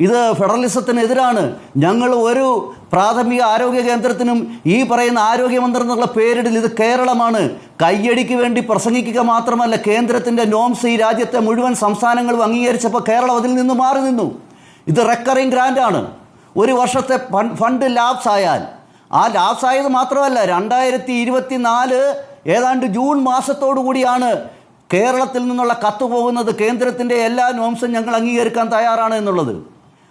ഇത് ഫെഡറലിസത്തിനെതിരാണ്, ഞങ്ങൾ ഒരു പ്രാഥമിക ആരോഗ്യ കേന്ദ്രത്തിനും ഈ പറയുന്ന ആരോഗ്യമന്ത്രി എന്നുള്ള പേരിടൽ, ഇത് കേരളമാണ്. കയ്യടിക്ക് വേണ്ടി പ്രസംഗിക്കുക മാത്രമല്ല, കേന്ദ്രത്തിൻ്റെ നോംസ് ഈ രാജ്യത്തെ മുഴുവൻ സംസ്ഥാനങ്ങളും അംഗീകരിച്ചപ്പോൾ കേരളം അതിൽ നിന്ന് മാറി നിന്നു. ഇത് റെക്കറിങ് ഗ്രാൻഡാണ്. ഒരു വർഷത്തെ ഫണ്ട് ലാപ്സ് ആയാൽ, ആ ലാപ്സ് ആയത് മാത്രമല്ല 2024 ഏതാണ്ട് ജൂൺ മാസത്തോടു കൂടിയാണ് കേരളത്തിൽ നിന്നുള്ള കത്ത് പോകുന്നത്, കേന്ദ്രത്തിൻ്റെ എല്ലാ നോംസും ഞങ്ങൾ അംഗീകരിക്കാൻ തയ്യാറാണ് എന്നുള്ളത്.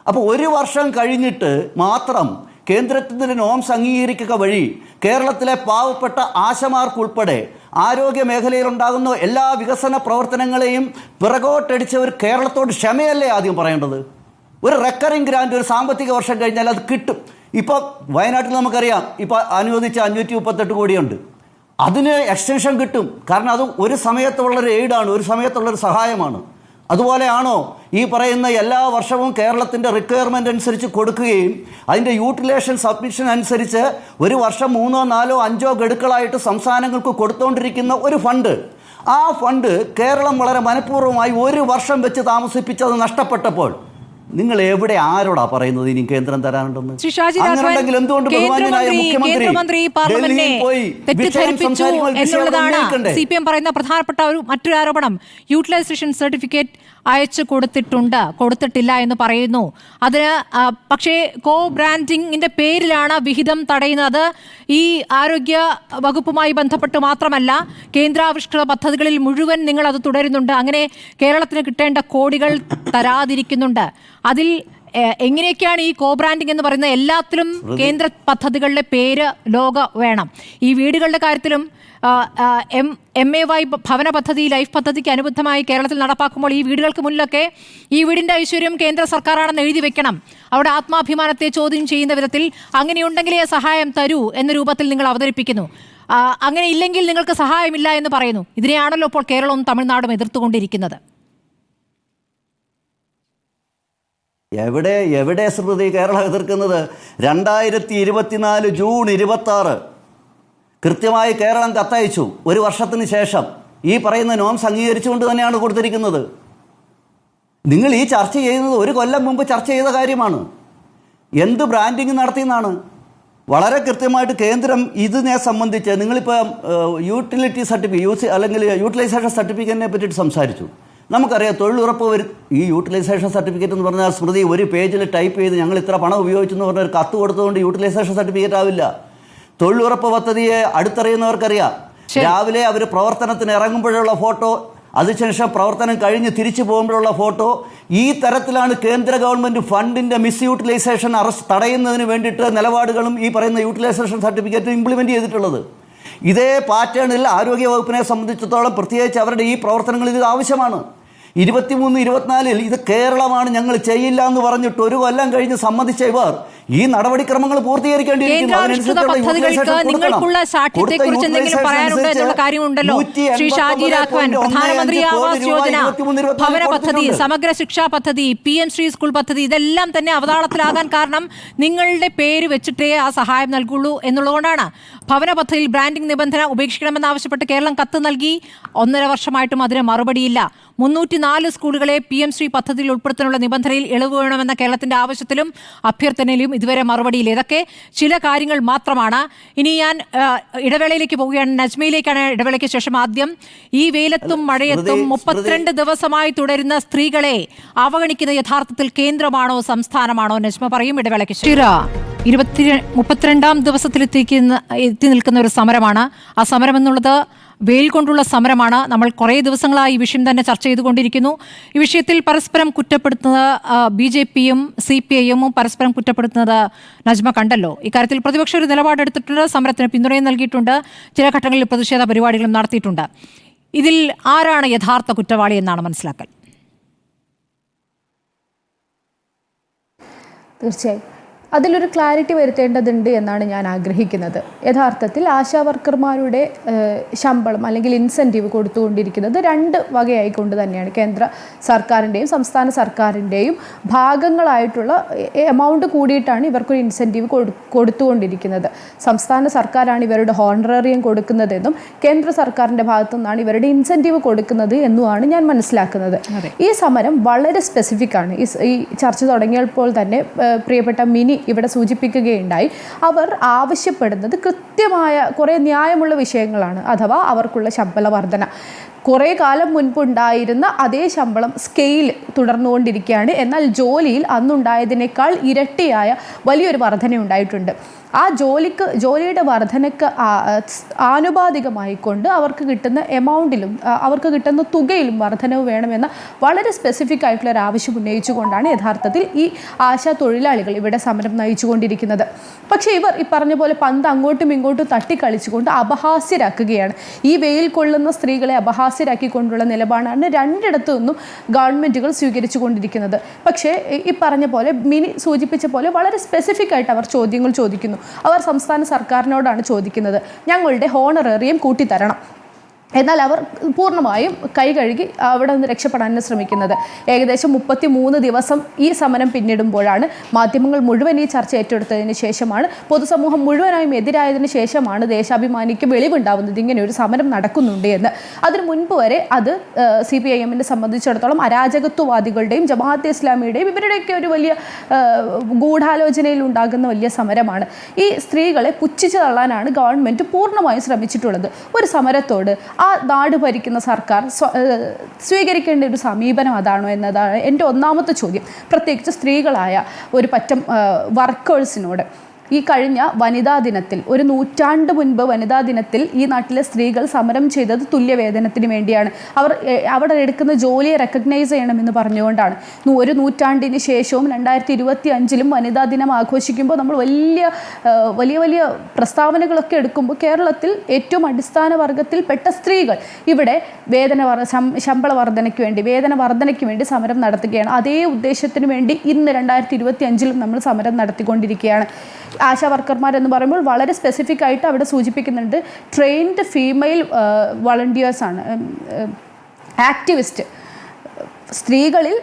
അപ്പോൾ ഒരു വർഷം കഴിഞ്ഞിട്ട് മാത്രം കേന്ദ്രത്തിൻ്റെ നോംസ് അംഗീകരിക്കുക വഴി കേരളത്തിലെ പാവപ്പെട്ട ആശമാർക്കുൾപ്പെടെ ആരോഗ്യ മേഖലയിലുണ്ടാകുന്ന എല്ലാ വികസന പ്രവർത്തനങ്ങളെയും പിറകോട്ടടിച്ചവർ കേരളത്തോട് ക്ഷമയല്ലേ ആദ്യം പറയേണ്ടത്? ഒരു റെക്കറിങ് ഗ്രാൻഡ് ഒരു സാമ്പത്തിക വർഷം കഴിഞ്ഞാൽ അത് കിട്ടും. ഇപ്പോൾ വയനാട്ടിൽ നമുക്കറിയാം, ഇപ്പോൾ അനുവദിച്ച 538 കോടിയുണ്ട്. അതിന് എക്സ്റ്റൻഷൻ കിട്ടും. കാരണം അത് ഒരു സമയത്തുള്ളൊരു എയ്ഡാണ്, ഒരു സമയത്തുള്ളൊരു സഹായമാണ്. അതുപോലെയാണോ ഈ പറയുന്ന എല്ലാ വർഷവും കേരളത്തിൻ്റെ റിക്വയർമെൻ്റ് അനുസരിച്ച് കൊടുക്കുകയും അതിൻ്റെ യൂട്ടിലൈസേഷൻ സബ്മിഷൻ അനുസരിച്ച് ഒരു വർഷം 3, 4, 5 ഗഡുക്കളായിട്ട് സംസ്ഥാനങ്ങൾക്ക് കൊടുത്തുകൊണ്ടിരിക്കുന്ന ഒരു ഫണ്ട്, ആ ഫണ്ട് കേരളം വളരെ മനഃപൂർവ്വമായി ഒരു വർഷം വെച്ച് താമസിപ്പിച്ചത് നഷ്ടപ്പെട്ടപ്പോൾ നിങ്ങൾ എവിടെ ആരോടാ പറയുന്നത് ഇനി കേന്ദ്രം തരാനുണ്ടെന്ന്? അങ്ങനെയുണ്ടെങ്കിൽ എന്തുകൊണ്ട് ബഹുമാന്യനായ മുഖ്യമന്ത്രി ഡൽഹിയിൽ പോയി എന്നുള്ളതാണ് CPM പറയുന്ന പ്രധാനപ്പെട്ട മറ്റൊരു ആരോപണം. യൂട്ടിലൈസേഷൻ സർട്ടിഫിക്കറ്റ് അയച്ചു കൊടുത്തിട്ടില്ല എന്ന് പറയുന്നു. അതിന് പക്ഷേ കോ ബ്രാൻഡിങ്ങിന്റെ പേരിലാണ് വിഹിതം തടയുന്നത്. ഈ ആരോഗ്യ വകുപ്പുമായി ബന്ധപ്പെട്ട് മാത്രമല്ല, കേന്ദ്രാവിഷ്കൃത പദ്ധതികളിൽ മുഴുവൻ നിങ്ങൾ അത് തുടരുന്നുണ്ട്. അങ്ങനെ കേരളത്തിന് കിട്ടേണ്ട കോടികൾ തരാതിരിക്കുന്നുണ്ട്. അതിൽ എങ്ങനെയൊക്കെയാണ് ഈ കോ ബ്രാൻഡിംഗ് എന്ന് പറയുന്നത്? എല്ലാത്തിലും കേന്ദ്ര പദ്ധതികളുടെ പേര് ലോഗോ വേണം. ഈ വീടുകളുടെ കാര്യത്തിലും MAY ഭവന പദ്ധതി, ലൈഫ് പദ്ധതിക്ക് അനുബന്ധമായി കേരളത്തിൽ നടപ്പാക്കുമ്പോൾ ഈ വീടുകൾക്ക് മുന്നിലൊക്കെ ഈ വീടിൻ്റെ ഐശ്വര്യം കേന്ദ്ര സർക്കാരാണെന്ന് എഴുതി വെക്കണം. അവിടെ ആത്മാഭിമാനത്തെ ചോദ്യം ചെയ്യുന്ന വിധത്തിൽ അങ്ങനെയുണ്ടെങ്കിലേ സഹായം തരൂ എന്ന രൂപത്തിൽ നിങ്ങൾ അവതരിപ്പിക്കുന്നു. അങ്ങനെ ഇല്ലെങ്കിൽ നിങ്ങൾക്ക് സഹായമില്ല എന്ന് പറയുന്നു. ഇതിനെയാണല്ലോ ഇപ്പോൾ കേരളവും തമിഴ്നാടും എതിർത്തുകൊണ്ടിരിക്കുന്നത്. എവിടെ സ്മൃതി കേരളം എതിർക്കുന്നത്? 2024 ജൂൺ 26 കൃത്യമായി കേരളം കത്തയച്ചു. ഒരു വർഷത്തിന് ശേഷം ഈ പറയുന്ന നോംസ് അംഗീകരിച്ചുകൊണ്ട് തന്നെയാണ് കൊടുത്തിരിക്കുന്നത്. നിങ്ങൾ ഈ ചർച്ച ചെയ്യുന്നത് ഒരു കൊല്ലം മുമ്പ് ചർച്ച ചെയ്ത കാര്യമാണ്. എന്ത് ബ്രാൻഡിങ് നടത്തിയെന്നാണ് വളരെ കൃത്യമായിട്ട് കേന്ദ്രം ഇതിനെ സംബന്ധിച്ച്. നിങ്ങളിപ്പോൾ യൂട്ടിലിറ്റി സർട്ടിഫിക്കറ്റ് അല്ലെങ്കിൽ യൂട്ടിലൈസേഷൻ സർട്ടിഫിക്കറ്റിനെ പറ്റിയിട്ട് സംസാരിച്ചു. നമുക്കറിയാം തൊഴിലുറപ്പ് ഈ യൂട്ടിലൈസേഷൻ സർട്ടിഫിക്കറ്റ് എന്ന് പറഞ്ഞാൽ സ്മൃതി ഒരു പേജിൽ ടൈപ്പ് ചെയ്ത് ഞങ്ങൾ ഇത്ര പണം ഉപയോഗിച്ചെന്ന് പറഞ്ഞ ഒരു കത്ത് കൊടുത്തുകൊണ്ട് യൂട്ടിലൈസേഷൻ സർട്ടിഫിക്കറ്റ് ആവില്ല. തൊഴിലുറപ്പ് പദ്ധതിയെ അടുത്തറിയുന്നവർക്കറിയാം. രാവിലെ അവർ പ്രവർത്തനത്തിന് ഇറങ്ങുമ്പോഴുള്ള ഫോട്ടോ, അതിനുശേഷം പ്രവർത്തനം കഴിഞ്ഞ് തിരിച്ചു പോകുമ്പോഴുള്ള ഫോട്ടോ, ഈ തരത്തിലാണ് കേന്ദ്ര ഗവൺമെൻറ് ഫണ്ടിൻ്റെ മിസ് യൂട്ടിലൈസേഷൻ തടയുന്നതിന് വേണ്ടിയിട്ട് നിലപാടുകളും ഈ പറയുന്ന യൂട്ടിലൈസേഷൻ സർട്ടിഫിക്കറ്റ് ഇംപ്ലിമെൻറ്റ് ചെയ്തിട്ടുള്ളത്. ഇതേ പാറ്റേണിൽ ആരോഗ്യ വകുപ്പിനെ സംബന്ധിച്ചിടത്തോളം പ്രത്യേകിച്ച് അവരുടെ ഈ പ്രവർത്തനങ്ങളിൽ ഇത് ആവശ്യമാണ്. 23, 24 ഇത് കേരളമാണ്, ഞങ്ങൾ ചെയ്യില്ല എന്ന് പറഞ്ഞിട്ട് ഒരു കൊല്ലം കഴിഞ്ഞ് സമ്മതിച്ച ഇവർ ഈ നടപടിക്രമങ്ങൾ പൂർത്തീകരിക്കേണ്ടിയിരിക്കുന്നു. പ്രധാനമന്ത്രി ആവാസ് യോജന, ഭവന പദ്ധതി, സമഗ്ര ശിക്ഷാ പദ്ധതി, PM ശ്രീ സ്കൂൾ പദ്ധതി, ഇതെല്ലാം തന്നെ അവതാളത്തിലാകാൻ കാരണം നിങ്ങളുടെ പേര് വെച്ചിട്ടേ ആ സഹായം നൽകുള്ളൂ എന്നുള്ളതുകൊണ്ടാണ്. ഭവന പദ്ധതിയിൽ ബ്രാൻഡിംഗ് നിബന്ധന ഉപേക്ഷിക്കണമെന്നാവശ്യപ്പെട്ട് കേരളം കത്ത് നൽകി. 1.5 വർഷമായിട്ടും അതിന് മറുപടിയില്ല. 304 സ്കൂളുകളെ PM ശ്രീ പദ്ധതിയിൽ ഉൾപ്പെടുത്താനുള്ള നിബന്ധനയിൽ ഇളവ് വേണമെന്ന കേരളത്തിന്റെ ആവശ്യത്തിലും അഭ്യർത്ഥനയിലും ഇതുവരെ മറുപടിയില്ല. ഇതൊക്കെ ചില കാര്യങ്ങൾ മാത്രമാണ്. ഇനി ഞാൻ ഇടവേളയിലേക്ക് പോവുകയാണ്. നജ്മയിലേക്കാണ് ഇടവേളയ്ക്ക് ശേഷം. ആദ്യം ഈ വെയിലത്തും മഴയത്തും 32 ദിവസമായി തുടരുന്ന സ്ത്രീകളെ അവഗണിക്കുന്ന യഥാർത്ഥത്തിൽ കേന്ദ്രമാണോ സംസ്ഥാനമാണോ? നജ്മ പറയും ഇടവേളയ്ക്ക് ശേഷം. 32ാം ദിവസത്തിലെത്തി നിൽക്കുന്ന ഒരു സമരമാണ്. ആ സമരം എന്നുള്ളത് വെയിൽ കൊണ്ടുള്ള സമരമാണ്. നമ്മൾ കുറേ ദിവസങ്ങളായി ഈ വിഷയം തന്നെ ചർച്ച ചെയ്തുകൊണ്ടിരിക്കുന്നു. ഈ വിഷയത്തിൽ പരസ്പരം കുറ്റപ്പെടുത്തുന്നത് BJPയും CPIഎമ്മും പരസ്പരം കുറ്റപ്പെടുത്തുന്നത് നജ്മ കണ്ടല്ലോ. ഇക്കാര്യത്തിൽ പ്രതിപക്ഷം ഒരു നിലപാടെടുത്തിട്ടുണ്ട്, സമരത്തിന് പിന്തുണയും നൽകിയിട്ടുണ്ട്, ചില ഘട്ടങ്ങളിൽ പ്രതിഷേധ പരിപാടികളും നടത്തിയിട്ടുണ്ട്. ഇതിൽ ആരാണ് യഥാർത്ഥ കുറ്റവാളി എന്നാണ് മനസ്സിലാക്കൽ? തീർച്ചയായും അതിലൊരു ക്ലാരിറ്റി വരുത്തേണ്ടതുണ്ട് എന്നാണ് ഞാൻ ആഗ്രഹിക്കുന്നത്. യഥാർത്ഥത്തിൽ ആശാ വർക്കർമാരുടെ ശമ്പളം അല്ലെങ്കിൽ ഇൻസെൻറ്റീവ് കൊടുത്തുകൊണ്ടിരിക്കുന്നത് 2 വകയായിക്കൊണ്ട് തന്നെയാണ്. കേന്ദ്ര സർക്കാരിൻ്റെയും സംസ്ഥാന സർക്കാരിൻ്റെയും ഭാഗങ്ങളായിട്ടുള്ള എമൗണ്ട് കൂടിയിട്ടാണ് ഇവർക്കൊരു ഇൻസെൻറ്റീവ് കൊടുത്തുകൊണ്ടിരിക്കുന്നത്. സംസ്ഥാന സർക്കാരാണ് ഇവരുടെ ഹോണറേറിയം കൊടുക്കുന്നതെന്നും കേന്ദ്ര സർക്കാരിൻ്റെ ഭാഗത്തു നിന്നാണ് ഇവരുടെ ഇൻസെൻറ്റീവ് കൊടുക്കുന്നത് എന്നുമാണ് ഞാൻ മനസ്സിലാക്കുന്നത്. ഈ സമരം വളരെ സ്പെസിഫിക് ആണ്. ഈ ചർച്ച തുടങ്ങിയപ്പോൾ തന്നെ പ്രിയപ്പെട്ട മിനി ഇവിടെ സൂചിപ്പിക്കുകയുണ്ടായി. അവർ ആവശ്യപ്പെടുന്നത് കൃത്യമായ കുറേ ന്യായമുള്ള വിഷയങ്ങളാണ്. അഥവാ അവർക്കുള്ള ശമ്പള വർധന, കുറേ കാലം മുൻപുണ്ടായിരുന്ന അതേ ശമ്പളം സ്കെയിൽ തുടർന്നുകൊണ്ടിരിക്കുകയാണ്. എന്നാൽ ജോലിയിൽ അന്നുണ്ടായതിനേക്കാൾ ഇരട്ടിയായ വലിയൊരു വർധന ഉണ്ടായിട്ടുണ്ട്. ആ ജോലിയുടെ വർധനയ്ക്ക് ആനുപാതികമായിക്കൊണ്ട് അവർക്ക് കിട്ടുന്ന എമൗണ്ടിലും അവർക്ക് കിട്ടുന്ന തുകയിലും വർധനവ് വേണമെന്ന വളരെ സ്പെസിഫിക് ആയിട്ടുള്ള ഒരു ആവശ്യം ഉന്നയിച്ചുകൊണ്ടാണ് യഥാർത്ഥത്തിൽ ഈ ആശാ തൊഴിലാളികൾ ഇവിടെ സമരം നയിച്ചുകൊണ്ടിരിക്കുന്നത്. പക്ഷേ ഇവർ ഈ പറഞ്ഞ പോലെ പന്ത് അങ്ങോട്ടും ഇങ്ങോട്ടും തട്ടിക്കളിച്ചുകൊണ്ട് അപഹാസ്യരാക്കുകയാണ്. ഈ വെയിൽ കൊള്ളുന്ന സ്ത്രീകളെ അപഹാസ്യരാക്കിക്കൊണ്ടുള്ള നിലപാടാണ് 2ഇടത്തു നിന്നും ഗവൺമെൻറ്റുകൾ സ്വീകരിച്ചു കൊണ്ടിരിക്കുന്നത്. പക്ഷേ ഈ പറഞ്ഞ പോലെ മിനി സൂചിപ്പിച്ച പോലെ വളരെ സ്പെസിഫിക് ആയിട്ട് അവർ ചോദ്യങ്ങൾ ചോദിക്കുന്നു. അവർ സംസ്ഥാന സർക്കാരിനോടാണ് ചോദിക്കുന്നത്, ഞങ്ങളുടെ ഹോണറേറിയം കൂട്ടിത്തരണം. എന്നാൽ അവർ പൂർണ്ണമായും കൈ കഴുകി അവിടെ നിന്ന് രക്ഷപ്പെടാൻ ശ്രമിക്കുന്നത്. ഏകദേശം 33 ദിവസം ഈ സമരം പിന്നിടുമ്പോഴാണ് മാധ്യമങ്ങൾ മുഴുവൻ ഈ ചർച്ച ഏറ്റെടുത്തതിന് ശേഷമാണ്, പൊതുസമൂഹം മുഴുവനായും എതിരായതിനു ശേഷമാണ് ദേശാഭിമാനിക്ക് വെളിവുണ്ടാവുന്നത് ഇങ്ങനെ ഒരു സമരം നടക്കുന്നുണ്ട് എന്ന്. അതിനു മുൻപ് വരെ അത് CPIM-നെ സംബന്ധിച്ചിടത്തോളം അരാജകത്വവാദികളുടെയും ജമാഅത്തെ ഇസ്ലാമിയുടെയും ഇവരുടെയൊക്കെ ഒരു വലിയ ഗൂഢാലോചനയിൽ ഉണ്ടാകുന്ന വലിയ സമരമാണ്. ഈ സ്ത്രീകളെ പുച്ഛിച്ചു തള്ളാനാണ് ഗവൺമെൻറ് പൂർണ്ണമായും ശ്രമിച്ചിട്ടുള്ളത്. ഒരു സമരത്തോട് ആ നാട് ഭരിക്കുന്ന സർക്കാർ സ്വീകരിക്കേണ്ട ഒരു സമീപനം അതാണോ എന്നതാണ് എൻ്റെ ഒന്നാമത്തെ ചോദ്യം. പ്രത്യേകിച്ച് സ്ത്രീകളായ ഒരു പറ്റം വർക്കേഴ്സിനോട് ഈ കഴിഞ്ഞ വനിതാ ദിനത്തിൽ, ഒരു നൂറ്റാണ്ട് മുൻപ് വനിതാ ദിനത്തിൽ ഈ നാട്ടിലെ സ്ത്രീകൾ സമരം ചെയ്തത് തുല്യവേതനത്തിന് വേണ്ടിയാണ്. അവർ അവിടെ എടുക്കുന്ന ജോലിയെ റെക്കഗ്നൈസ് ചെയ്യണമെന്ന് പറഞ്ഞുകൊണ്ടാണ്. ഒരു നൂറ്റാണ്ടിന് ശേഷവും 2025 വനിതാ ദിനം ആഘോഷിക്കുമ്പോൾ നമ്മൾ വലിയ പ്രസ്താവനകളൊക്കെ എടുക്കുമ്പോൾ കേരളത്തിൽ ഏറ്റവും അടിസ്ഥാന വർഗത്തിൽപ്പെട്ട സ്ത്രീകൾ ഇവിടെ ശമ്പള വർധനയ്ക്ക് വേണ്ടി, വേതന വർധനയ്ക്ക് വേണ്ടി സമരം നടത്തുകയാണ്. അതേ ഉദ്ദേശത്തിന് വേണ്ടി ഇന്ന് 2025 നമ്മൾ സമരം നടത്തിക്കൊണ്ടിരിക്കുകയാണ്. ആശാ വർക്കർമാർ എന്ന് പറയുമ്പോൾ വളരെ സ്പെസിഫിക് ആയിട്ട് അവിടെ സൂചിപ്പിക്കുന്നുണ്ട് ട്രെയിൻഡ് ഫീമെയിൽ വളണ്ടിയേഴ്സാണ്, ആക്ടിവിസ്റ്റ്. സ്ത്രീകളിൽ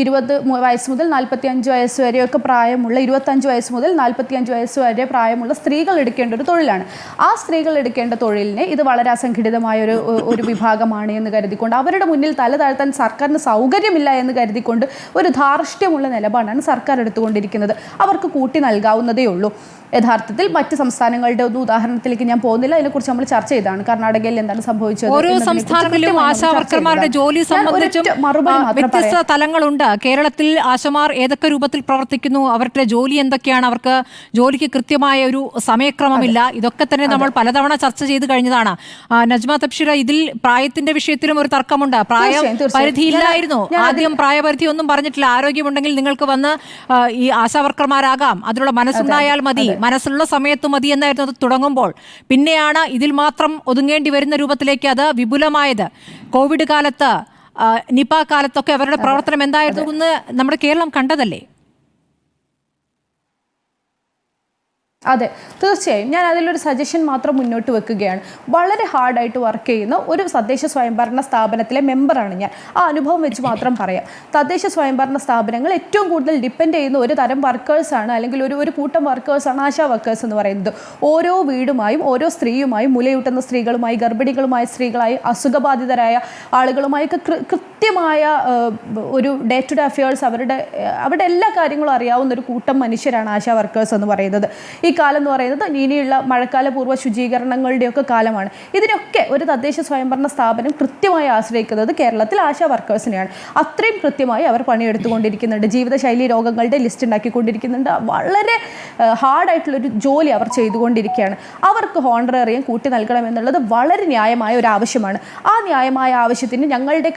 20 വയസ്സ് മുതൽ 45 വയസ്സ് വരെയൊക്കെ പ്രായമുള്ള, 25 വയസ്സ് മുതൽ 45 വയസ്സ് വരെ പ്രായമുള്ള സ്ത്രീകൾ എടുക്കേണ്ട ഒരു തൊഴിലാണ്. ആ സ്ത്രീകൾ എടുക്കേണ്ട തൊഴിലിനെ ഇത് വളരെ അസംഘടിതമായ ഒരു വിഭാഗമാണ് എന്ന് കരുതിക്കൊണ്ട്, അവരുടെ മുന്നിൽ തല താഴ്ത്താൻ സർക്കാരിന് സൗകര്യമില്ല എന്ന് കരുതിക്കൊണ്ട് ഒരു ധാർഷ്ട്യമുള്ള നിലപാടാണ് സർക്കാർ എടുത്തുകൊണ്ടിരിക്കുന്നത്. അവർക്ക് കൂട്ടി നൽകാവുന്നതേ ഉള്ളൂ. യഥാർത്ഥത്തിൽ മറ്റ് സംസ്ഥാനങ്ങളുടെ ഒരു ഉദാഹരണത്തിലേക്ക് ഞാൻ പോകുന്നില്ല, അതിനെക്കുറിച്ച് നമ്മൾ ചർച്ച ചെയ്താണ്. കർണാടകയിൽ എന്താണ് സംഭവിച്ചത്, ഓരോ സംസ്ഥാനങ്ങളിലും ആശാ വർക്കർമാരുടെ ജോലി സംബന്ധിച്ചും വ്യത്യസ്ത തലങ്ങളുണ്ട്. കേരളത്തിൽ ആശമാർ ഏതൊക്കെ രൂപത്തിൽ പ്രവർത്തിക്കുന്നു, അവരുടെ ജോലി എന്തൊക്കെയാണ്, അവർക്ക് ജോലിക്ക് കൃത്യമായ ഒരു സമയക്രമമില്ല. ഇതൊക്കെ തന്നെ നമ്മൾ പലതവണ ചർച്ച ചെയ്ത് കഴിഞ്ഞതാണ്. നജ്മ തബ്ഷീറ, ഇതിൽ പ്രായത്തിന്റെ വിഷയത്തിലും ഒരു തർക്കമുണ്ട്. പ്രായപരിധിയില്ലായിരുന്നു ആദ്യം, പ്രായപരിധി ഒന്നും പറഞ്ഞിട്ടില്ല. ആരോഗ്യമുണ്ടെങ്കിൽ നിങ്ങൾക്ക് വന്ന് ഈ ആശാ വർക്കർമാരാകാം, അതിനുള്ള മനസ്സുണ്ടായാൽ മതി, മനസ്സുള്ള സമയത്ത് മതി എന്നായിരുന്നു അത് തുടങ്ങുമ്പോൾ. പിന്നെയാണ് ഇതിൽ മാത്രം ഒതുങ്ങേണ്ടി വരുന്ന രൂപത്തിലേക്ക് അത് വിപുലമായത്. കോവിഡ് കാലത്ത്, നിപ കാലത്തൊക്കെ അവരുടെ പ്രവർത്തനം എന്തായിരുന്നു എന്ന് നമ്മുടെ കേരളം കണ്ടതല്ലേ? അതെ, തീർച്ചയായും. ഞാൻ അതിലൊരു സജഷൻ മാത്രം മുന്നോട്ട് വെക്കുകയാണ്. വളരെ ഹാർഡായിട്ട് വർക്ക് ചെയ്യുന്ന ഒരു തദ്ദേശ സ്വയംഭരണ സ്ഥാപനത്തിലെ മെമ്പറാണ് ഞാൻ. ആ അനുഭവം വെച്ച് മാത്രം പറയാം. തദ്ദേശ സ്വയംഭരണ സ്ഥാപനങ്ങൾ ഏറ്റവും കൂടുതൽ ഡിപ്പെൻഡ് ചെയ്യുന്ന ഒരു തരം വർക്കേഴ്സാണ്, അല്ലെങ്കിൽ ഒരു കൂട്ടം വർക്കേഴ്സാണ് ആശാ വർക്കേഴ്സ് എന്ന് പറയുന്നത്. ഓരോ വീടുമായും ഓരോ സ്ത്രീയുമായും, മുലയൂട്ടുന്ന സ്ത്രീകളുമായി, ഗർഭിണികളുമായ സ്ത്രീകളായി, അസുഖബാധിതരായ ആളുകളുമായൊക്കെ കൃത്യമായ ഒരു ഡേ ടു ഡേ അഫയേഴ്സ്, അവരുടെ എല്ലാ കാര്യങ്ങളും അറിയാവുന്ന ഒരു കൂട്ടം മനുഷ്യരാണ് ആശാ വർക്കേഴ്സ് എന്ന് പറയുന്നത്. ഈ കാലം എന്ന് പറയുന്നത് ഇനിയുള്ള മഴക്കാല പൂർവ്വ ശുചീകരണങ്ങളുടെയൊക്കെ കാലമാണ്. ഇതിനൊക്കെ ഒരു തദ്ദേശ സ്വയംഭരണ സ്ഥാപനം കൃത്യമായി ആശ്രയിക്കുന്നത് കേരളത്തിൽ ആശാ വർക്കേഴ്സിനെയാണ്. അത്രയും കൃത്യമായി അവർ പണിയെടുത്തുകൊണ്ടിരിക്കുന്നുണ്ട്. ജീവിതശൈലി രോഗങ്ങളുടെ ലിസ്റ്റ് ഉണ്ടാക്കിക്കൊണ്ടിരിക്കുന്നുണ്ട്. വളരെ ഹാർഡായിട്ടുള്ളൊരു ജോലി അവർ ചെയ്തുകൊണ്ടിരിക്കുകയാണ്. അവർക്ക് ഹോണറേറിയം കൂട്ടി നൽകണമെന്നുള്ളത് വളരെ ന്യായമായ ഒരു ആവശ്യമാണ്. ആ ന്യായമായ ആവശ്യത്തിന് ഞങ്ങളുടെ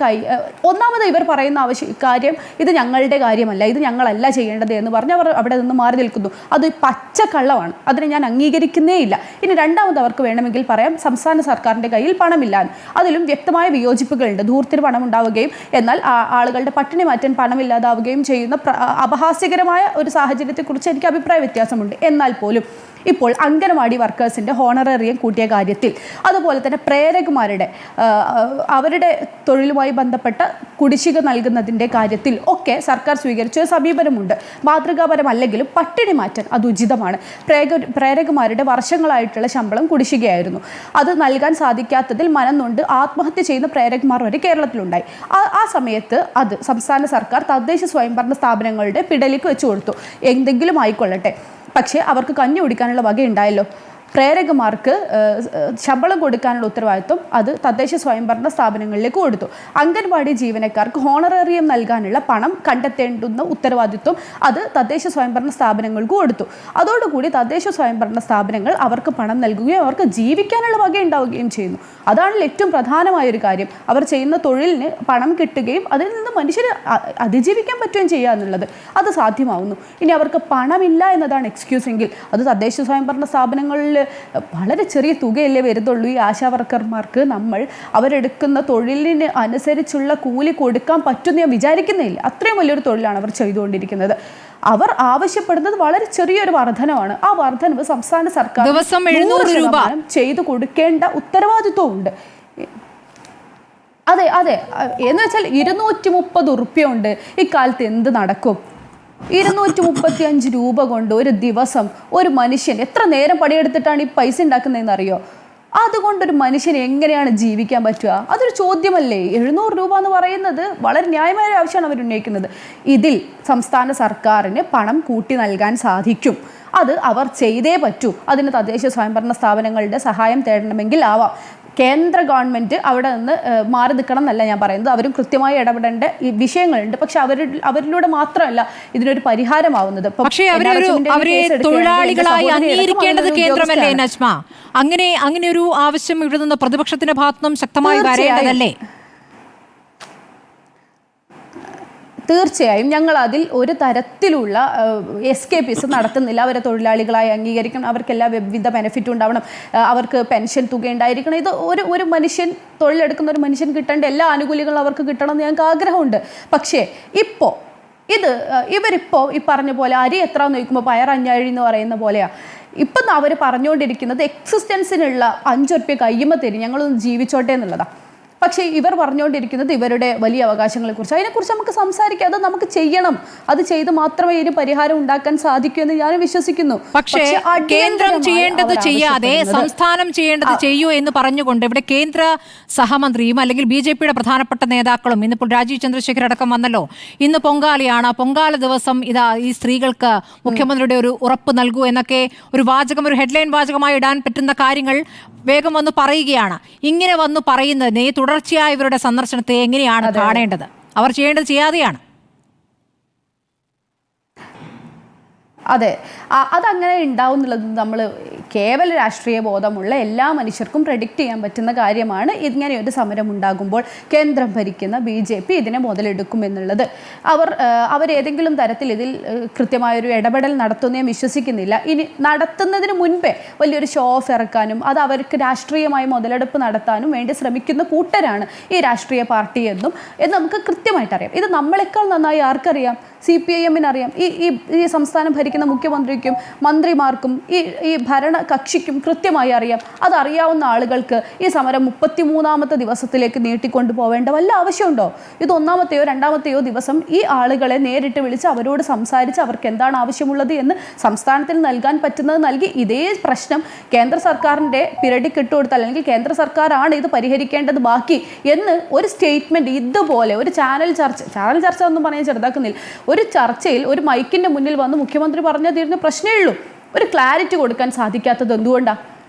ഒന്നാമത് ഇവർ പറയുന്ന കാര്യം, ഇത് ഞങ്ങളുടെ കാര്യമല്ല, ഇത് ഞങ്ങളല്ല ചെയ്യേണ്ടത് എന്ന് പറഞ്ഞ് അവർ അവിടെ നിന്ന് മാറി നിൽക്കുന്നു. അത് പച്ചക്കള്ളമാണ്. അതിനെ ഞാൻ അംഗീകരിക്കുന്നേ ഇല്ല. ഇനി രണ്ടാമത് അവർക്ക് വേണമെങ്കിൽ പറയാം സംസ്ഥാന സർക്കാരിൻ്റെ കയ്യിൽ പണമില്ല. അതിലും വ്യക്തമായ വിയോജിപ്പുകളുണ്ട്. ധൂർത്തിന് പണം ഉണ്ടാവുകയും എന്നാൽ ആളുകളുടെ പട്ടിണി മാറ്റാൻ പണമില്ലാതാവുകയും ചെയ്യുന്ന അപഹാസ്യകരമായ ഒരു സാഹചര്യത്തെക്കുറിച്ച് എനിക്ക് അഭിപ്രായ വ്യത്യാസമുണ്ട്. എന്നാൽ പോലും ഇപ്പോൾ അംഗനവാടി വർക്കേഴ്സിൻ്റെ ഹോണറേറിയം കൂട്ടിയ കാര്യത്തിൽ, അതുപോലെ തന്നെ പ്രേരകമാരുടെ അവരുടെ തൊഴിലുമായി ബന്ധപ്പെട്ട കുടിശ്ശിക നൽകുന്നതിൻ്റെ കാര്യത്തിൽ ഒക്കെ സർക്കാർ സ്വീകരിച്ച ഒരു സമീപനമുണ്ട്. മാതൃകാപരമല്ലെങ്കിലും പട്ടിണി മാറ്റാൻ അത് ഉചിതമാണ്. പ്രേരകമാരുടെ വർഷങ്ങളായിട്ടുള്ള ശമ്പളം കുടിശ്ശികയായിരുന്നു. അത് നൽകാൻ സാധിക്കാത്തതിൽ മനം നൊണ്ട് ആത്മഹത്യ ചെയ്യുന്ന പ്രേരകമാർ വരെ കേരളത്തിലുണ്ടായി. ആ സമയത്ത് അത് സംസ്ഥാന സർക്കാർ തദ്ദേശ സ്വയംഭരണ സ്ഥാപനങ്ങളുടെ പിടലിക്ക് വെച്ചു കൊടുത്തു. എന്തെങ്കിലും ആയിക്കൊള്ളട്ടെ, പക്ഷേ അവർക്ക് കഞ്ഞി കുടിക്കാനുള്ള വകയുണ്ടായല്ലോ. പ്രേരകമാർക്ക് ശമ്പളം കൊടുക്കാനുള്ള ഉത്തരവാദിത്വം അത് തദ്ദേശ സ്വയംഭരണ സ്ഥാപനങ്ങളിലേക്ക് കൊടുത്തു. അംഗൻവാടി ജീവനക്കാർക്ക് ഹോണറേറിയം നൽകാനുള്ള പണം കണ്ടെത്തേണ്ടുന്ന ഉത്തരവാദിത്വം അത് തദ്ദേശ സ്വയംഭരണ സ്ഥാപനങ്ങൾക്ക് കൊടുത്തു. അതോടുകൂടി തദ്ദേശ സ്വയംഭരണ സ്ഥാപനങ്ങൾ അവർക്ക് പണം നൽകുകയും അവർക്ക് ജീവിക്കാനുള്ള വകയുണ്ടാവുകയും ചെയ്യുന്നു. അതാണ് ഏറ്റവും പ്രധാനമായൊരു കാര്യം. അവർ ചെയ്യുന്ന തൊഴിലിന് പണം കിട്ടുകയും അതിൽ നിന്ന് മനുഷ്യർ അതിജീവിക്കാൻ പറ്റുകയും ചെയ്യുക എന്നുള്ളത് അത് സാധ്യമാവുന്നു. ഇനി അവർക്ക് പണമില്ല എന്നതാണ് എക്സ്ക്യൂസ് എങ്കിൽ അത് തദ്ദേശ സ്വയംഭരണ സ്ഥാപനങ്ങളിൽ വളരെ ചെറിയ തുകയല്ലേ വരുന്നുള്ളൂ. ഈ ആശാ വർക്കർമാർക്ക് നമ്മൾ അവരെടുക്കുന്ന തൊഴിലിന് അനുസരിച്ചുള്ള കൂലി കൊടുക്കാൻ പറ്റുമെന്ന് ഞാൻ വിചാരിക്കുന്നില്ല. അത്രയും വലിയൊരു തൊഴിലാണ് അവർ ചെയ്തുകൊണ്ടിരിക്കുന്നത്. അവർ ആവശ്യപ്പെടുന്നത് വളരെ ചെറിയൊരു വർധനമാണ്. ആ വർധനവ് സംസ്ഥാന സർക്കാർ 700 രൂപ ചെയ്തു കൊടുക്കേണ്ട ഉത്തരവാദിത്വമുണ്ട്. അതെ അതെ, എന്ന് വെച്ചാൽ 230 ഉറുപ്പ്യ ഉണ്ട് ഇക്കാലത്ത് എന്ത് നടക്കും? 235 രൂപ കൊണ്ട് ഒരു ദിവസം ഒരു മനുഷ്യൻ എത്ര നേരം പണിയെടുത്തിട്ടാണ് ഈ പൈസ ഉണ്ടാക്കുന്നതെന്ന് അറിയോ? അതുകൊണ്ടൊരു മനുഷ്യന് എങ്ങനെയാണ് ജീവിക്കാൻ പറ്റുക? അതൊരു ചോദ്യമല്ലേ? 700 രൂപ എന്ന് പറയുന്നത് വളരെ ന്യായമായ ആവശ്യമാണ് അവർ ഉന്നയിക്കുന്നത്. ഇതിൽ സംസ്ഥാന സർക്കാരിന് പണം കൂട്ടി നൽകാൻ സാധിക്കും. അത് അവർ ചെയ്തേ പറ്റൂ. അതിന് തദ്ദേശ സ്വയംഭരണ സ്ഥാപനങ്ങളുടെ സഹായം തേടണമെങ്കിൽ ആവാം. കേന്ദ്ര ഗവൺമെൻറ് അവിടെ നിന്ന് മാറി നിൽക്കണം എന്നല്ല ഞാൻ പറയുന്നത്. അവരും കൃത്യമായി ഇടപെടേണ്ട ഈ വിഷയങ്ങളുണ്ട്. പക്ഷെ അവരിലൂടെ മാത്രമല്ല ഇതിനൊരു പരിഹാരമാവുന്നത്. പക്ഷേ അവരെ തൊഴിലാളികളായി അംഗീകരിക്കേണ്ടത് കേന്ദ്രമല്ലേ നജ്മ? അങ്ങനെ ഒരു ആവശ്യം ഇവിടെ നിന്ന് പ്രതിപക്ഷത്തിന്റെ ഭാഗത്തുനിന്നും ശക്തമായി വരേണ്ടതല്ലേ? തീർച്ചയായും ഞങ്ങൾ അതിൽ ഒരു തരത്തിലുള്ള എസ്കേപ്പിസം നടത്തുന്നില്ല. അവരെ തൊഴിലാളികളായി അംഗീകരിക്കണം, അവർക്കെല്ലാ വിവിധ ബെനിഫിറ്റും ഉണ്ടാവണം, അവർക്ക് പെൻഷൻ തുക ഉണ്ടായിരിക്കണം. ഇത് ഒരു മനുഷ്യൻ, തൊഴിലെടുക്കുന്ന ഒരു മനുഷ്യൻ കിട്ടേണ്ട എല്ലാ ആനുകൂല്യങ്ങളും അവർക്ക് കിട്ടണമെന്ന് ഞങ്ങൾക്ക് ആഗ്രഹമുണ്ട്. പക്ഷേ ഇവരിപ്പോൾ ഈ പറഞ്ഞ പോലെ അരി എത്ര നോക്കുമ്പോൾ പയർ 5 എന്ന് പറയുന്ന പോലെയാണ് ഇപ്പം അവർ പറഞ്ഞുകൊണ്ടിരിക്കുന്നത്. എക്സിസ്റ്റൻസിനുള്ള 5 ഉറുപ്പ്യ കയ്യുമ്പോൾ തരും, ഞങ്ങളൊന്ന് ജീവിച്ചോട്ടെ എന്നുള്ളതാണ്. പക്ഷേ ഇവർ പറഞ്ഞുകൊണ്ടിരിക്കുന്നത് ഇവരുടെ വലിയ അവകാശങ്ങളെക്കുറിച്ച്. അതിനെക്കുറിച്ച് നമുക്ക് സംസാരിക്കാം, അത് നമുക്ക് ചെയ്യണം. അത് ചെയ്ത് മാത്രമേ ഇതിന് പരിഹാരം ഉണ്ടാക്കാൻ സാധിക്കൂ എന്ന് ഞാൻ വിശ്വസിക്കുന്നു. പക്ഷേ കേന്ദ്രം ചെയ്യേണ്ടത് ചെയ്യാതെ സംസ്ഥാനം ചെയ്യേണ്ടത് ചെയ്യൂ എന്ന് പറഞ്ഞുകൊണ്ട് ഇവിടെ കേന്ദ്ര സഹമന്ത്രിയും അല്ലെങ്കിൽ BJPയുടെ പ്രധാനപ്പെട്ട നേതാക്കളും ഇന്നിപ്പോൾ രാജീവ് ചന്ദ്രശേഖർ അടക്കം വന്നല്ലോ. ഇന്ന് പൊങ്കാലയാണ്, പൊങ്കാല ദിവസം ഈ സ്ത്രീകൾക്ക് മുഖ്യമന്ത്രിയുടെ ഒരു ഉറപ്പ് നൽകൂ എന്നൊക്കെ ഒരു വാചകം, ഒരു ഹെഡ്ലൈൻ വാചകമായി ഇടാൻ പറ്റുന്ന കാര്യങ്ങൾ വേഗം വന്ന് പറയുകയാണ്. ഇങ്ങനെ വന്ന് പറയുന്നതിനെ തുടർച്ചയായ ഇവരുടെ സന്ദർശനത്തെ എങ്ങനെയാണ് കാണേണ്ടത്? അവർ ചെയ്യേണ്ടത് ചെയ്യാതെയാണ്. അതെ, അതങ്ങനെ ഉണ്ടാവും എന്നുള്ളത് നമ്മൾ കേവല രാഷ്ട്രീയ ബോധമുള്ള എല്ലാ മനുഷ്യർക്കും പ്രെഡിക്റ്റ് ചെയ്യാൻ പറ്റുന്ന കാര്യമാണ്. ഇങ്ങനെയൊരു സമരം ഉണ്ടാകുമ്പോൾ കേന്ദ്രം ഭരിക്കുന്ന BJP ഇതിനെ മുതലെടുക്കുമെന്നുള്ളത്. അവരേതെങ്കിലും തരത്തിൽ ഇതിൽ കൃത്യമായൊരു ഇടപെടൽ നടത്തുന്നേ വിശ്വസിക്കുന്നില്ല. ഇനി നടത്തുന്നതിന് മുൻപേ വലിയൊരു ഷോ ഓഫ് ഇറക്കാനും അത് അവർക്ക് രാഷ്ട്രീയമായി മുതലെടുപ്പ് നടത്താനും വേണ്ടി ശ്രമിക്കുന്ന കൂട്ടരാണ് ഈ രാഷ്ട്രീയ പാർട്ടി എന്ന് നമുക്ക് കൃത്യമായിട്ടറിയാം. ഇത് നമ്മളെക്കാൾ നന്നായി ആർക്കറിയാം? CPIM-അറിയാം. ഈ സംസ്ഥാനം ഭരിക്കുന്ന മുഖ്യമന്ത്രിക്കും മന്ത്രിമാർക്കും ഈ ഭരണകക്ഷിക്കും കൃത്യമായി അറിയാം. അതറിയാവുന്ന ആളുകൾക്ക് ഈ സമരം 33ാമത്തെ ദിവസത്തിലേക്ക് നീട്ടിക്കൊണ്ടു പോവേണ്ട വല്ല ആവശ്യമുണ്ടോ? ഇത് 1ാമത്തെയോ 2ാമത്തെയോ ദിവസം ഈ ആളുകളെ നേരിട്ട് വിളിച്ച് അവരോട് സംസാരിച്ച് അവർക്ക് എന്താണ് ആവശ്യമുള്ളത് എന്ന് സംസ്ഥാനത്തിൽ നൽകാൻ പറ്റുന്നത് നൽകി ഇതേ പ്രശ്നം കേന്ദ്ര സർക്കാരിൻ്റെ പിരടിക്ക് ഇട്ടുകൊടുത്താൽ, അല്ലെങ്കിൽ കേന്ദ്ര സർക്കാരാണ് ഇത് പരിഹരിക്കേണ്ടത് ബാക്കി എന്ന് ഒരു സ്റ്റേറ്റ്മെൻറ്റ് ഇതുപോലെ ഒരു ചാനൽ ചർച്ച ഒന്നും പറയാൻ ചെറുതാക്കുന്നില്ല, ഒരു ചർച്ചയിൽ ഒരു മൈക്കിൻ്റെ മുന്നിൽ വന്ന് മുഖ്യമന്ത്രി പറഞ്ഞാൽ തീരുന്ന പ്രശ്നമേ ഉള്ളൂ. ഒരു ക്ലാരിറ്റി കൊടുക്കാൻ സാധിക്കാത്തത് എന്തുകൊണ്ടാണ്?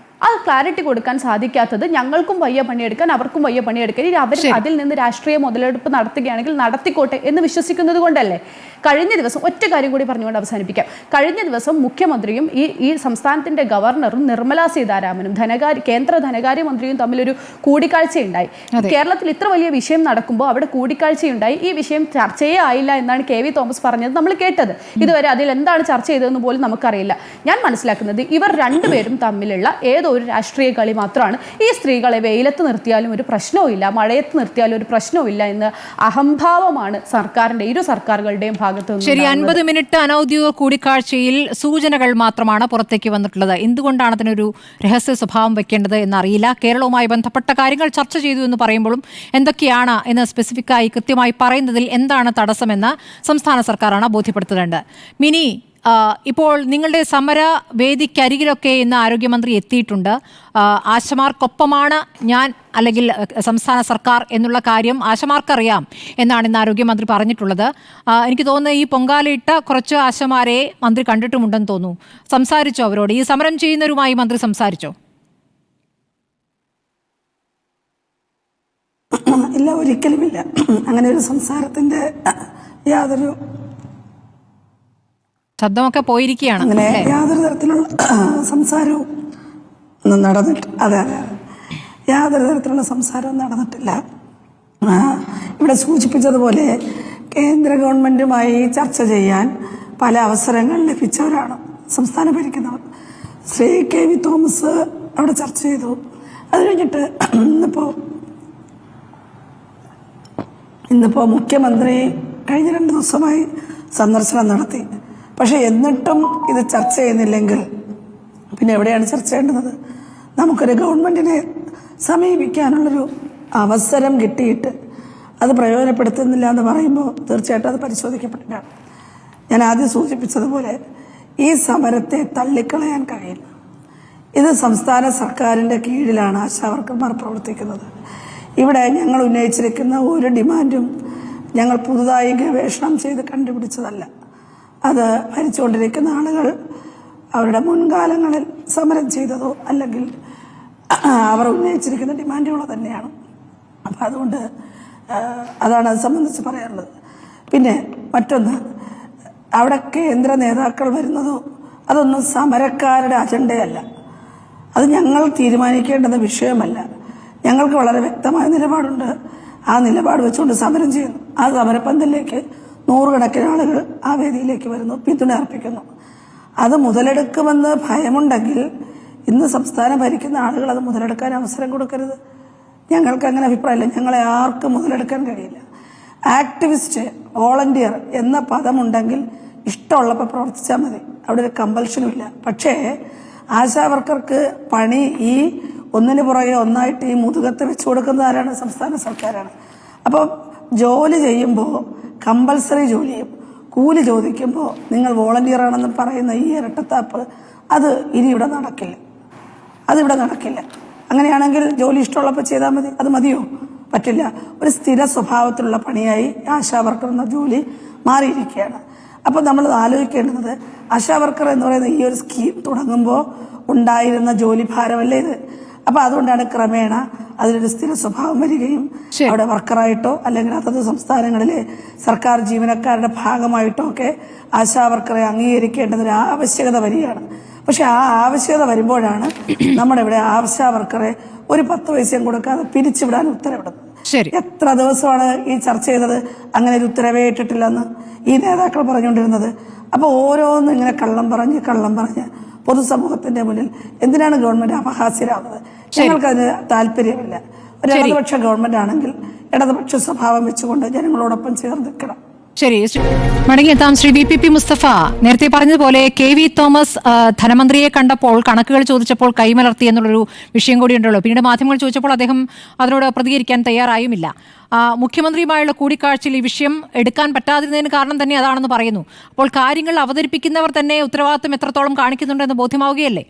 ആ ക്ലാരിറ്റി കൊടുക്കാൻ സാധിക്കാത്തത് ഞങ്ങൾക്കും വയ്യ പണിയെടുക്കാൻ, അവർക്കും വയ്യ പണിയെടുക്കാൻ. ഇനി അവർ അതിൽ നിന്ന് രാഷ്ട്രീയ മുതലെടുപ്പ് നടത്തുകയാണെങ്കിൽ നടത്തിക്കോട്ടെ എന്ന് വിശ്വസിക്കുന്നത് കൊണ്ടല്ലേ. കഴിഞ്ഞ ദിവസം ഒറ്റ കാര്യം കൂടി പറഞ്ഞുകൊണ്ട് അവസാനിപ്പിക്കാം. കഴിഞ്ഞ ദിവസം മുഖ്യമന്ത്രിയും ഈ സംസ്ഥാനത്തിൻ്റെ ഗവർണറും നിർമ്മലാ സീതാരാമനും കേന്ദ്ര ധനകാര്യമന്ത്രിയും തമ്മിലൊരു കൂടിക്കാഴ്ചയുണ്ടായി. കേരളത്തിൽ ഇത്ര വലിയ വിഷയം നടക്കുമ്പോൾ അവിടെ കൂടിക്കാഴ്ചയുണ്ടായി. ഈ വിഷയം ചർച്ചയേ ആയില്ല എന്നാണ് KV തോമസ് പറഞ്ഞത് നമ്മൾ കേട്ടത്. ഇതുവരെ അതിൽ എന്താണ് ചർച്ച ചെയ്തതെന്ന് പോലും നമുക്കറിയില്ല. ഞാൻ മനസ്സിലാക്കുന്നത് ഇവർ രണ്ടുപേരും തമ്മിലുള്ള ഏതോ ഒരു രാഷ്ട്രീയ കളി മാത്രമാണ്. ഈ സ്ത്രീകളെ വെയിലത്ത് നിർത്തിയാലും ഒരു പ്രശ്നവും ഇല്ല, മഴയത്ത് നിർത്തിയാലും ഒരു പ്രശ്നവും ഇല്ല എന്ന് അഹംഭാവമാണ് സർക്കാരിൻ്റെ ഇരു സർക്കാരുകളുടെയും ഭാഗത്ത്. ശരി, 50 മിനിറ്റ് അനൗദ്യോഗിക കൂടിക്കാഴ്ചയിൽ സൂചനകൾ മാത്രമാണ് പുറത്തേക്ക് വന്നിട്ടുള്ളത്. എന്തുകൊണ്ടാണ് അതിനൊരു രഹസ്യ സ്വഭാവം വെക്കേണ്ടത് എന്നറിയില്ല. കേരളവുമായി ബന്ധപ്പെട്ട കാര്യങ്ങൾ ചർച്ച ചെയ്തു എന്ന് പറയുമ്പോഴും എന്തൊക്കെയാണ് എന്ന് സ്പെസിഫിക്കായി കൃത്യമായി പറയുന്നതിൽ എന്താണ് തടസ്സമെന്ന് സംസ്ഥാന സർക്കാരാണ് ബോധ്യപ്പെടുത്തേണ്ടത്. മിനി, ഇപ്പോൾ നിങ്ങളുടെ സമര വേദിക്കരികിലൊക്കെ ഇന്ന് ആരോഗ്യമന്ത്രി എത്തിയിട്ടുണ്ട്. ആശമാർക്കൊപ്പമാണ് ഞാൻ അല്ലെങ്കിൽ സംസ്ഥാന സർക്കാർ എന്നുള്ള കാര്യം ആശമാർക്കറിയാം എന്നാണ് ഇന്ന് ആരോഗ്യമന്ത്രി പറഞ്ഞിട്ടുള്ളത്. എനിക്ക് തോന്നുന്നത് ഈ പൊങ്കാലയിട്ട കുറച്ച് ആശമാരെ മന്ത്രി കണ്ടിട്ടുമുണ്ടെന്ന് തോന്നുന്നു. സംസാരിച്ചോ അവരോട്? ഈ സമരം ചെയ്യുന്നവരുമായി മന്ത്രി സംസാരിച്ചോ? ഇല്ല, ഒരിക്കലുമില്ല. അങ്ങനെ ഒരു സംസാരത്തിൻ്റെ യാതൊരു ശബ്ദമൊക്കെ പോയിരിക്കുകയാണ്. അങ്ങനെ യാതൊരു തരത്തിലുള്ള സംസാരവും നടന്നിട്ടില്ല. അതെ, യാതൊരു തരത്തിലുള്ള സംസാരവും നടന്നിട്ടില്ല. ഇവിടെ സൂചിപ്പിച്ചതുപോലെ കേന്ദ്ര ഗവൺമെൻറ്റുമായി ചർച്ച ചെയ്യാൻ പല അവസരങ്ങൾ ലഭിച്ചവരാണ് സംസ്ഥാനം ഭരിക്കുന്നവർ. ശ്രീ KV തോമസ് അവിടെ ചർച്ച ചെയ്തു. അത് കഴിഞ്ഞിട്ട് ഇന്നിപ്പോൾ മുഖ്യമന്ത്രി കഴിഞ്ഞ 2 ദിവസമായി സന്ദർശനം നടത്തി. പക്ഷേ എന്നിട്ടും ഇത് ചർച്ച ചെയ്യുന്നില്ലെങ്കിൽ പിന്നെ എവിടെയാണ് ചർച്ച ചെയ്യേണ്ടത്? നമുക്കൊരു ഗവൺമെൻറ്റിനെ സമീപിക്കാനുള്ളൊരു അവസരം കിട്ടിയിട്ട് അത് പ്രയോജനപ്പെടുത്തുന്നില്ല എന്ന് പറയുമ്പോൾ തീർച്ചയായിട്ടും അത് പരിശോധിക്കപ്പെട്ടിട്ടാണ്. ഞാൻ ആദ്യം സൂചിപ്പിച്ചതുപോലെ ഈ സമരത്തെ തള്ളിക്കളയാൻ കഴിയില്ല. ഇത് സംസ്ഥാന സർക്കാരിൻ്റെ കീഴിലാണ് ആശാവർക്കർമാർ പ്രവർത്തിക്കുന്നത്. ഇവിടെ ഞങ്ങൾ ഉന്നയിച്ചിരിക്കുന്ന ഒരു ഡിമാൻഡും ഞങ്ങൾ പുതുതായി ഗവേഷണം ചെയ്ത് കണ്ടുപിടിച്ചതല്ല. അത് ഭരിച്ചുകൊണ്ടിരിക്കുന്ന ആളുകൾ അവരുടെ മുൻകാലങ്ങളിൽ സമരം ചെയ്തതോ അല്ലെങ്കിൽ അവർ ഉന്നയിച്ചിരിക്കുന്ന ഡിമാൻഡുകളോ തന്നെയാണ്. അപ്പം അതുകൊണ്ട് അതാണ് അത് സംബന്ധിച്ച് പറയാനുള്ളത്. പിന്നെ മറ്റൊന്ന്, അവിടെ കേന്ദ്ര നേതാക്കൾ വരുന്നതോ അതൊന്നും സമരക്കാരുടെ അജണ്ടയല്ല. അത് ഞങ്ങൾ തീരുമാനിക്കേണ്ടുന്ന വിഷയമല്ല. ഞങ്ങൾക്ക് വളരെ വ്യക്തമായ നിലപാടുണ്ട്. ആ നിലപാട് വെച്ചുകൊണ്ട് സമരം ചെയ്യുന്നു. ആ സമരപ്പന്തലിലേക്ക് നൂറുകണക്കിന് ആളുകൾ ആ വേദിയിലേക്ക് വരുന്നു, പിന്തുണ അർപ്പിക്കുന്നു. അത് മുതലെടുക്കുമെന്ന് ഭയമുണ്ടെങ്കിൽ ഇന്ന് സംസ്ഥാനം ഭരിക്കുന്ന ആളുകൾ അത് മുതലെടുക്കാൻ അവസരം കൊടുക്കരുത്. ഞങ്ങൾക്ക് അങ്ങനെ അഭിപ്രായമില്ല. ഞങ്ങളെ ആർക്കും മുതലെടുക്കാൻ കഴിയില്ല. ആക്ടിവിസ്റ്റ്, വോളണ്ടിയർ എന്ന പദമുണ്ടെങ്കിൽ ഇഷ്ടമുള്ളപ്പോൾ പ്രവർത്തിച്ചാൽ മതി. അവിടെ ഒരു കമ്പൽഷനും ഇല്ല. പക്ഷേ ആശാവർക്കർക്ക് പണി ഈ ഒന്നിനു പുറകെ ഒന്നായിട്ട് ഈ മുതുകത്ത് വെച്ചു കൊടുക്കുന്നത് ആരാണ്? സംസ്ഥാന സർക്കാരാണ്. അപ്പോൾ ജോലി ചെയ്യുമ്പോൾ കമ്പൽസറി ജോലിയും കൂലി ചോദിക്കുമ്പോൾ നിങ്ങൾ വോളണ്ടിയർ ആണെന്ന് പറയുന്ന ഈ ഇരട്ടത്താപ്പ് അത് ഇനി ഇവിടെ നടക്കില്ല. അതിവിടെ നടക്കില്ല. അങ്ങനെയാണെങ്കിൽ ജോലി ഇഷ്ടമുള്ളപ്പോൾ ചെയ്താൽ മതി. അത് മതിയോ? പറ്റില്ല. ഒരു സ്ഥിര സ്വഭാവത്തിലുള്ള പണിയായി ആശാവർക്കർ എന്ന ജോലി മാറിയിരിക്കുകയാണ്. അപ്പോൾ നമ്മൾ ആലോചിക്കേണ്ടുന്നത് ആശാവർക്കർ എന്ന് പറയുന്ന ഈ ഒരു സ്കീം തുടങ്ങുമ്പോൾ ഉണ്ടായിരുന്ന ജോലി ഭാരമല്ലേ ഇത്? അപ്പോൾ അതുകൊണ്ടാണ് ക്രമേണ അതിനൊരു സ്ഥിര സ്വഭാവം വരികയും അവിടെ വർക്കറായിട്ടോ അല്ലെങ്കിൽ അതത് സംസ്ഥാനങ്ങളിലെ സർക്കാർ ജീവനക്കാരുടെ ഭാഗമായിട്ടോ ഒക്കെ ആശാവർക്കറെ അംഗീകരിക്കേണ്ടതൊരു ആവശ്യകത വരികയാണ്. പക്ഷെ ആ ആവശ്യകത വരുമ്പോഴാണ് നമ്മുടെ ഇവിടെ ആശാവർക്കറെ ഒരു 10 പൈസയും കൊടുക്കാതെ പിരിച്ചുവിടാൻ ഉത്തരവിടുന്നത്. എത്ര ദിവസമാണ് ഈ ചർച്ച ചെയ്തത്? അങ്ങനെ ഒരു ഉത്തരവേ ഇട്ടിട്ടില്ലെന്ന് ഈ നേതാക്കൾ പറഞ്ഞുകൊണ്ടിരുന്നത്. അപ്പോൾ ഓരോന്നും ഇങ്ങനെ കള്ളം പറഞ്ഞ് പൊതുസമൂഹത്തിന്റെ മുന്നിൽ എന്തിനാണ് ഗവൺമെന്റ് അപഹാസ്യരാകുന്നത്? ഞങ്ങൾക്കതിന് താല്പര്യമില്ല. ഒരു ഇടതുപക്ഷ ഗവൺമെന്റ് ആണെങ്കിൽ ഇടതുപക്ഷ സ്വഭാവം വെച്ചുകൊണ്ട് ജനങ്ങളോടൊപ്പം ചേർന്ന് നിൽക്കണം. ശരി, മടങ്ങിയെത്താം. ശ്രീ VPP മുസ്തഫ, നേരത്തെ പറഞ്ഞതുപോലെ KV തോമസ് ധനമന്ത്രിയെ കണ്ടപ്പോൾ കണക്കുകൾ ചോദിച്ചപ്പോൾ കൈമലർത്തി എന്നുള്ളൊരു വിഷയം കൂടിയുണ്ടല്ലോ. പിന്നീട് മാധ്യമങ്ങൾ ചോദിച്ചപ്പോൾ അദ്ദേഹം അതിനോട് പ്രതികരിക്കാൻ തയ്യാറായുമില്ല. മുഖ്യമന്ത്രിയുമായുള്ള കൂടിക്കാഴ്ചയിൽ ഈ വിഷയം എടുക്കാൻ പറ്റാതിരുന്നതിന് കാരണം തന്നെ അതാണെന്ന് പറയുന്നു. അപ്പോൾ കാര്യങ്ങൾ അവതരിപ്പിക്കുന്നവർ തന്നെ ഉത്തരവാദിത്വം എത്രത്തോളം കാണിക്കുന്നുണ്ടെന്ന് ബോധ്യമാവുകയല്ലേ?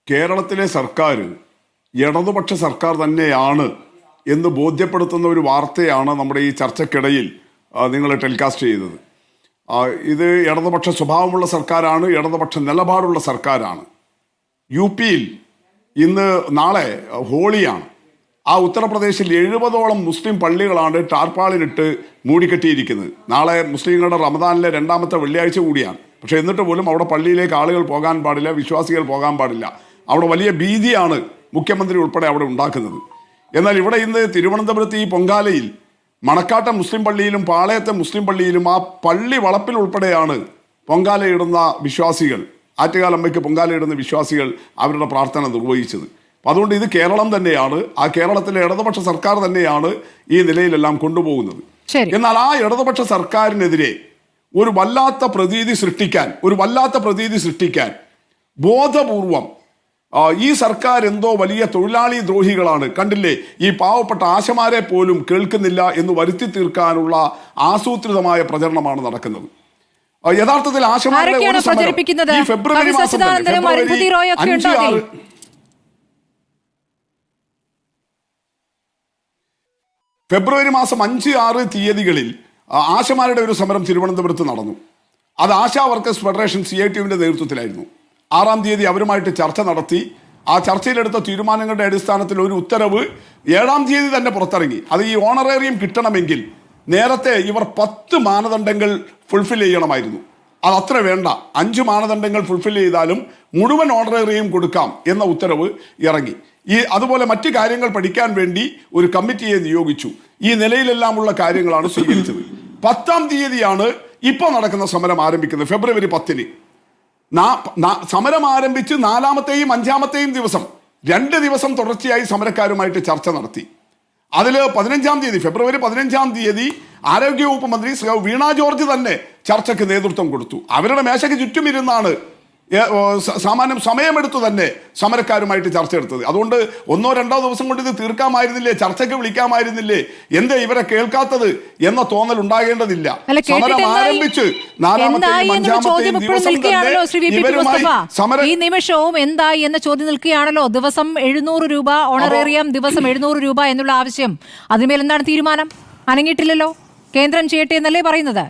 കേരളത്തിലെ സർക്കാർ ഇടതുപക്ഷ സർക്കാർ തന്നെയാണ് എന്ന് ബോധ്യപ്പെടുത്തുന്ന ഒരു വാർത്തയാണ് നമ്മുടെ ഈ ചർച്ചയ്ക്കിടയിൽ നിങ്ങൾ ടെലികാസ്റ്റ് ചെയ്തത്. ഇത് ഇടതുപക്ഷ സ്വഭാവമുള്ള സർക്കാരാണ്, ഇടതുപക്ഷ നിലപാടുള്ള സർക്കാരാണ്. UP-യിൽ നാളെ ഹോളിയാണ്. ആ ഉത്തർപ്രദേശിൽ 70ഓളം മുസ്ലിം പള്ളികളാണ് ടാർപ്പാളിനിട്ട് മൂടിക്കെട്ടിയിരിക്കുന്നത്. നാളെ മുസ്ലിങ്ങളുടെ റമദാനിലെ 2ാമത്തെ വെള്ളിയാഴ്ച കൂടിയാണ്. പക്ഷേ എന്നിട്ട് പോലും അവിടെ പള്ളിയിലേക്ക് ആളുകൾ പോകാൻ പാടില്ല, വിശ്വാസികൾ പോകാൻ പാടില്ല. അവിടെ വലിയ ഭീതിയാണ് മുഖ്യമന്ത്രി ഉൾപ്പെടെ അവിടെ ഉണ്ടാക്കുന്നത്. എന്നാൽ ഇവിടെ ഇന്ന് തിരുവനന്തപുരത്ത് ഈ പൊങ്കാലയിൽ മണക്കാട്ടെ മുസ്ലിം പള്ളിയിലും പാളയത്തെ മുസ്ലിം പള്ളിയിലും ആ പള്ളി വളപ്പിൽ ഉൾപ്പെടെയാണ് പൊങ്കാലയിടുന്ന വിശ്വാസികൾ, ആറ്റുകാലമ്മയ്ക്ക് പൊങ്കാലയിടുന്ന വിശ്വാസികൾ അവരുടെ പ്രാർത്ഥന നിർവഹിച്ചത്. അപ്പം അതുകൊണ്ട് ഇത് കേരളം തന്നെയാണ്, ആ കേരളത്തിലെ ഇടതുപക്ഷ സർക്കാർ തന്നെയാണ് ഈ നിലയിലെല്ലാം കൊണ്ടുപോകുന്നത്. എന്നാൽ ആ ഇടതുപക്ഷ സർക്കാരിനെതിരെ ഒരു വല്ലാത്ത പ്രതീതി സൃഷ്ടിക്കാൻ ബോധപൂർവം ഈ സർക്കാർ എന്തോ വലിയ തൊഴിലാളി ദ്രോഹികളാണ്, കണ്ടില്ലേ ഈ പാവപ്പെട്ട ആശമാരെ പോലും കേൾക്കുന്നില്ല എന്ന് വരുത്തി തീർക്കാനുള്ള ആസൂത്രിതമായ പ്രചരണമാണ് നടക്കുന്നത്. യഥാർത്ഥത്തിൽ ആശമാരുടെ ഈ ഫെബ്രുവരി മാസം ഫെബ്രുവരി മാസം 5-6 തീയതികളിൽ ആശമാരുടെ ഒരു സമരം തിരുവനന്തപുരത്ത് നടന്നു. അത് ആശാ വർക്കേഴ്സ് ഫെഡറേഷൻ CITUവിന്റെ നേതൃത്വത്തിലായിരുന്നു. 6-ാം തീയതി അവരുമായിട്ട് ചർച്ച നടത്തി. ആ ചർച്ചയിലെടുത്ത തീരുമാനങ്ങളുടെ അടിസ്ഥാനത്തിൽ ഒരു ഉത്തരവ് 7-ാം തീയതി തന്നെ പുറത്തിറങ്ങി. അത് ഈ ഓണറേറിയം കിട്ടണമെങ്കിൽ നേരത്തെ ഇവർ 10 മാനദണ്ഡങ്ങൾ ഫുൾഫിൽ ചെയ്യണമായിരുന്നു. അതത്ര വേണ്ട, 5 മാനദണ്ഡങ്ങൾ ഫുൾഫിൽ ചെയ്താലും മുഴുവൻ ഓണറേറിയം കൊടുക്കാം എന്ന ഉത്തരവ് ഇറങ്ങി. അതുപോലെ മറ്റു കാര്യങ്ങൾ പഠിക്കാൻ വേണ്ടി ഒരു കമ്മിറ്റിയെ നിയോഗിച്ചു. ഈ നിലയിലെല്ലാമുള്ള കാര്യങ്ങളാണ് സ്വീകരിച്ചത്. 10-ാം തീയതിയാണ് ഇപ്പോൾ നടക്കുന്ന സമരം ആരംഭിക്കുന്നത്. ഫെബ്രുവരി 10-ന് സമരം ആരംഭിച്ച് 4-ാമത്തെയും 5-ാമത്തെയും ദിവസം 2 ദിവസം തുടർച്ചയായി സമരക്കാരുമായിട്ട് ചർച്ച നടത്തി. അതിൽ 15-ാം തീയതി ഫെബ്രുവരി 15-ാം തീയതി ആരോഗ്യവകുപ്പ് മന്ത്രി വീണ ജോർജ് തന്നെ ചർച്ചയ്ക്ക് നേതൃത്വം കൊടുത്തു. അവരുടെ മേശയ്ക്ക് ചുറ്റുമിരുന്നാണ് സാമാന്യം സമയമെടുത്തു തന്നെ സമരക്കാരുമായിട്ട് ചർച്ച എടുത്തത്. അതുകൊണ്ട് 1-2 ദിവസം കൊണ്ട് ഇത് തീർക്കാമായിരുന്നില്ലേ, ചർച്ചയ്ക്ക് വിളിക്കാമായിരുന്നില്ലേ, എന്തേ ഇവരെ കേൾക്കാത്തത് എന്ന തോന്നൽ ഉണ്ടാകേണ്ടതില്ല. സമരം ആരംഭിച്ച് 4-ാമത്തെയും 5-ാമത്തെയും ദിവസം ഈ നിമിഷവും എന്തായി എന്ന ചോദ്യം നിൽക്കുകയാണല്ലോ. ദിവസം 700 രൂപ ഓണറേറിയം, ദിവസം 700 രൂപ എന്നുള്ള ആവശ്യം, അതിന്മേൽ എന്താണ് തീരുമാനം? അനങ്ങിയിട്ടില്ലല്ലോ. കേന്ദ്രം ചെയ്യട്ടെ എന്നല്ലേ പറയുന്നത്.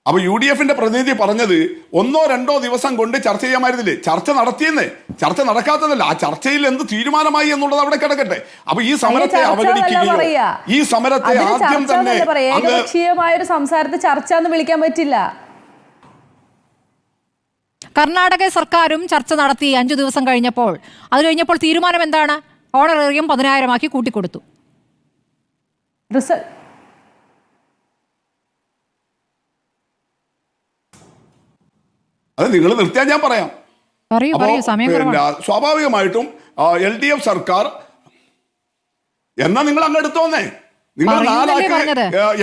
അപ്പൊ UDFന്റെ പ്രതിനിധി പറഞ്ഞത് 1-2 ദിവസം കൊണ്ട് ചർച്ച ചെയ്യാമായിരുന്നില്ലേ. ചർച്ച നടത്തിയെന്നേ, ചർച്ച നടക്കാത്തതല്ല. ആ ചർച്ചയിൽ എന്ത് തീരുമാനമായി എന്നുള്ളത് അവിടെ കിടക്കട്ടെ. അപ്പൊ ഈ സമരത്തെ അവഗണിക്കുകയോ, ഈ സമരത്തെ ആദ്യം തന്നെ ഏകപക്ഷീയമായൊരു സംസാരത്തെ ചർച്ച എന്ന് വിളിക്കാൻ പറ്റില്ല. കർണാടക സർക്കാരും ചർച്ച നടത്തി 5 ദിവസം കഴിഞ്ഞപ്പോൾ. അത് കഴിഞ്ഞപ്പോൾ തീരുമാനം എന്താണ്? ഓണറേറിയം 10,000 ആക്കി കൂട്ടിക്കൊടുത്തു. അത് നിങ്ങൾ നിർത്തിയാൽ ഞാൻ പറയാം. സ്വാഭാവികമായിട്ടും LDF സർക്കാർ എന്നാ നിങ്ങൾ അങ്ങ് എടുത്തോന്നേ. നിങ്ങൾ 4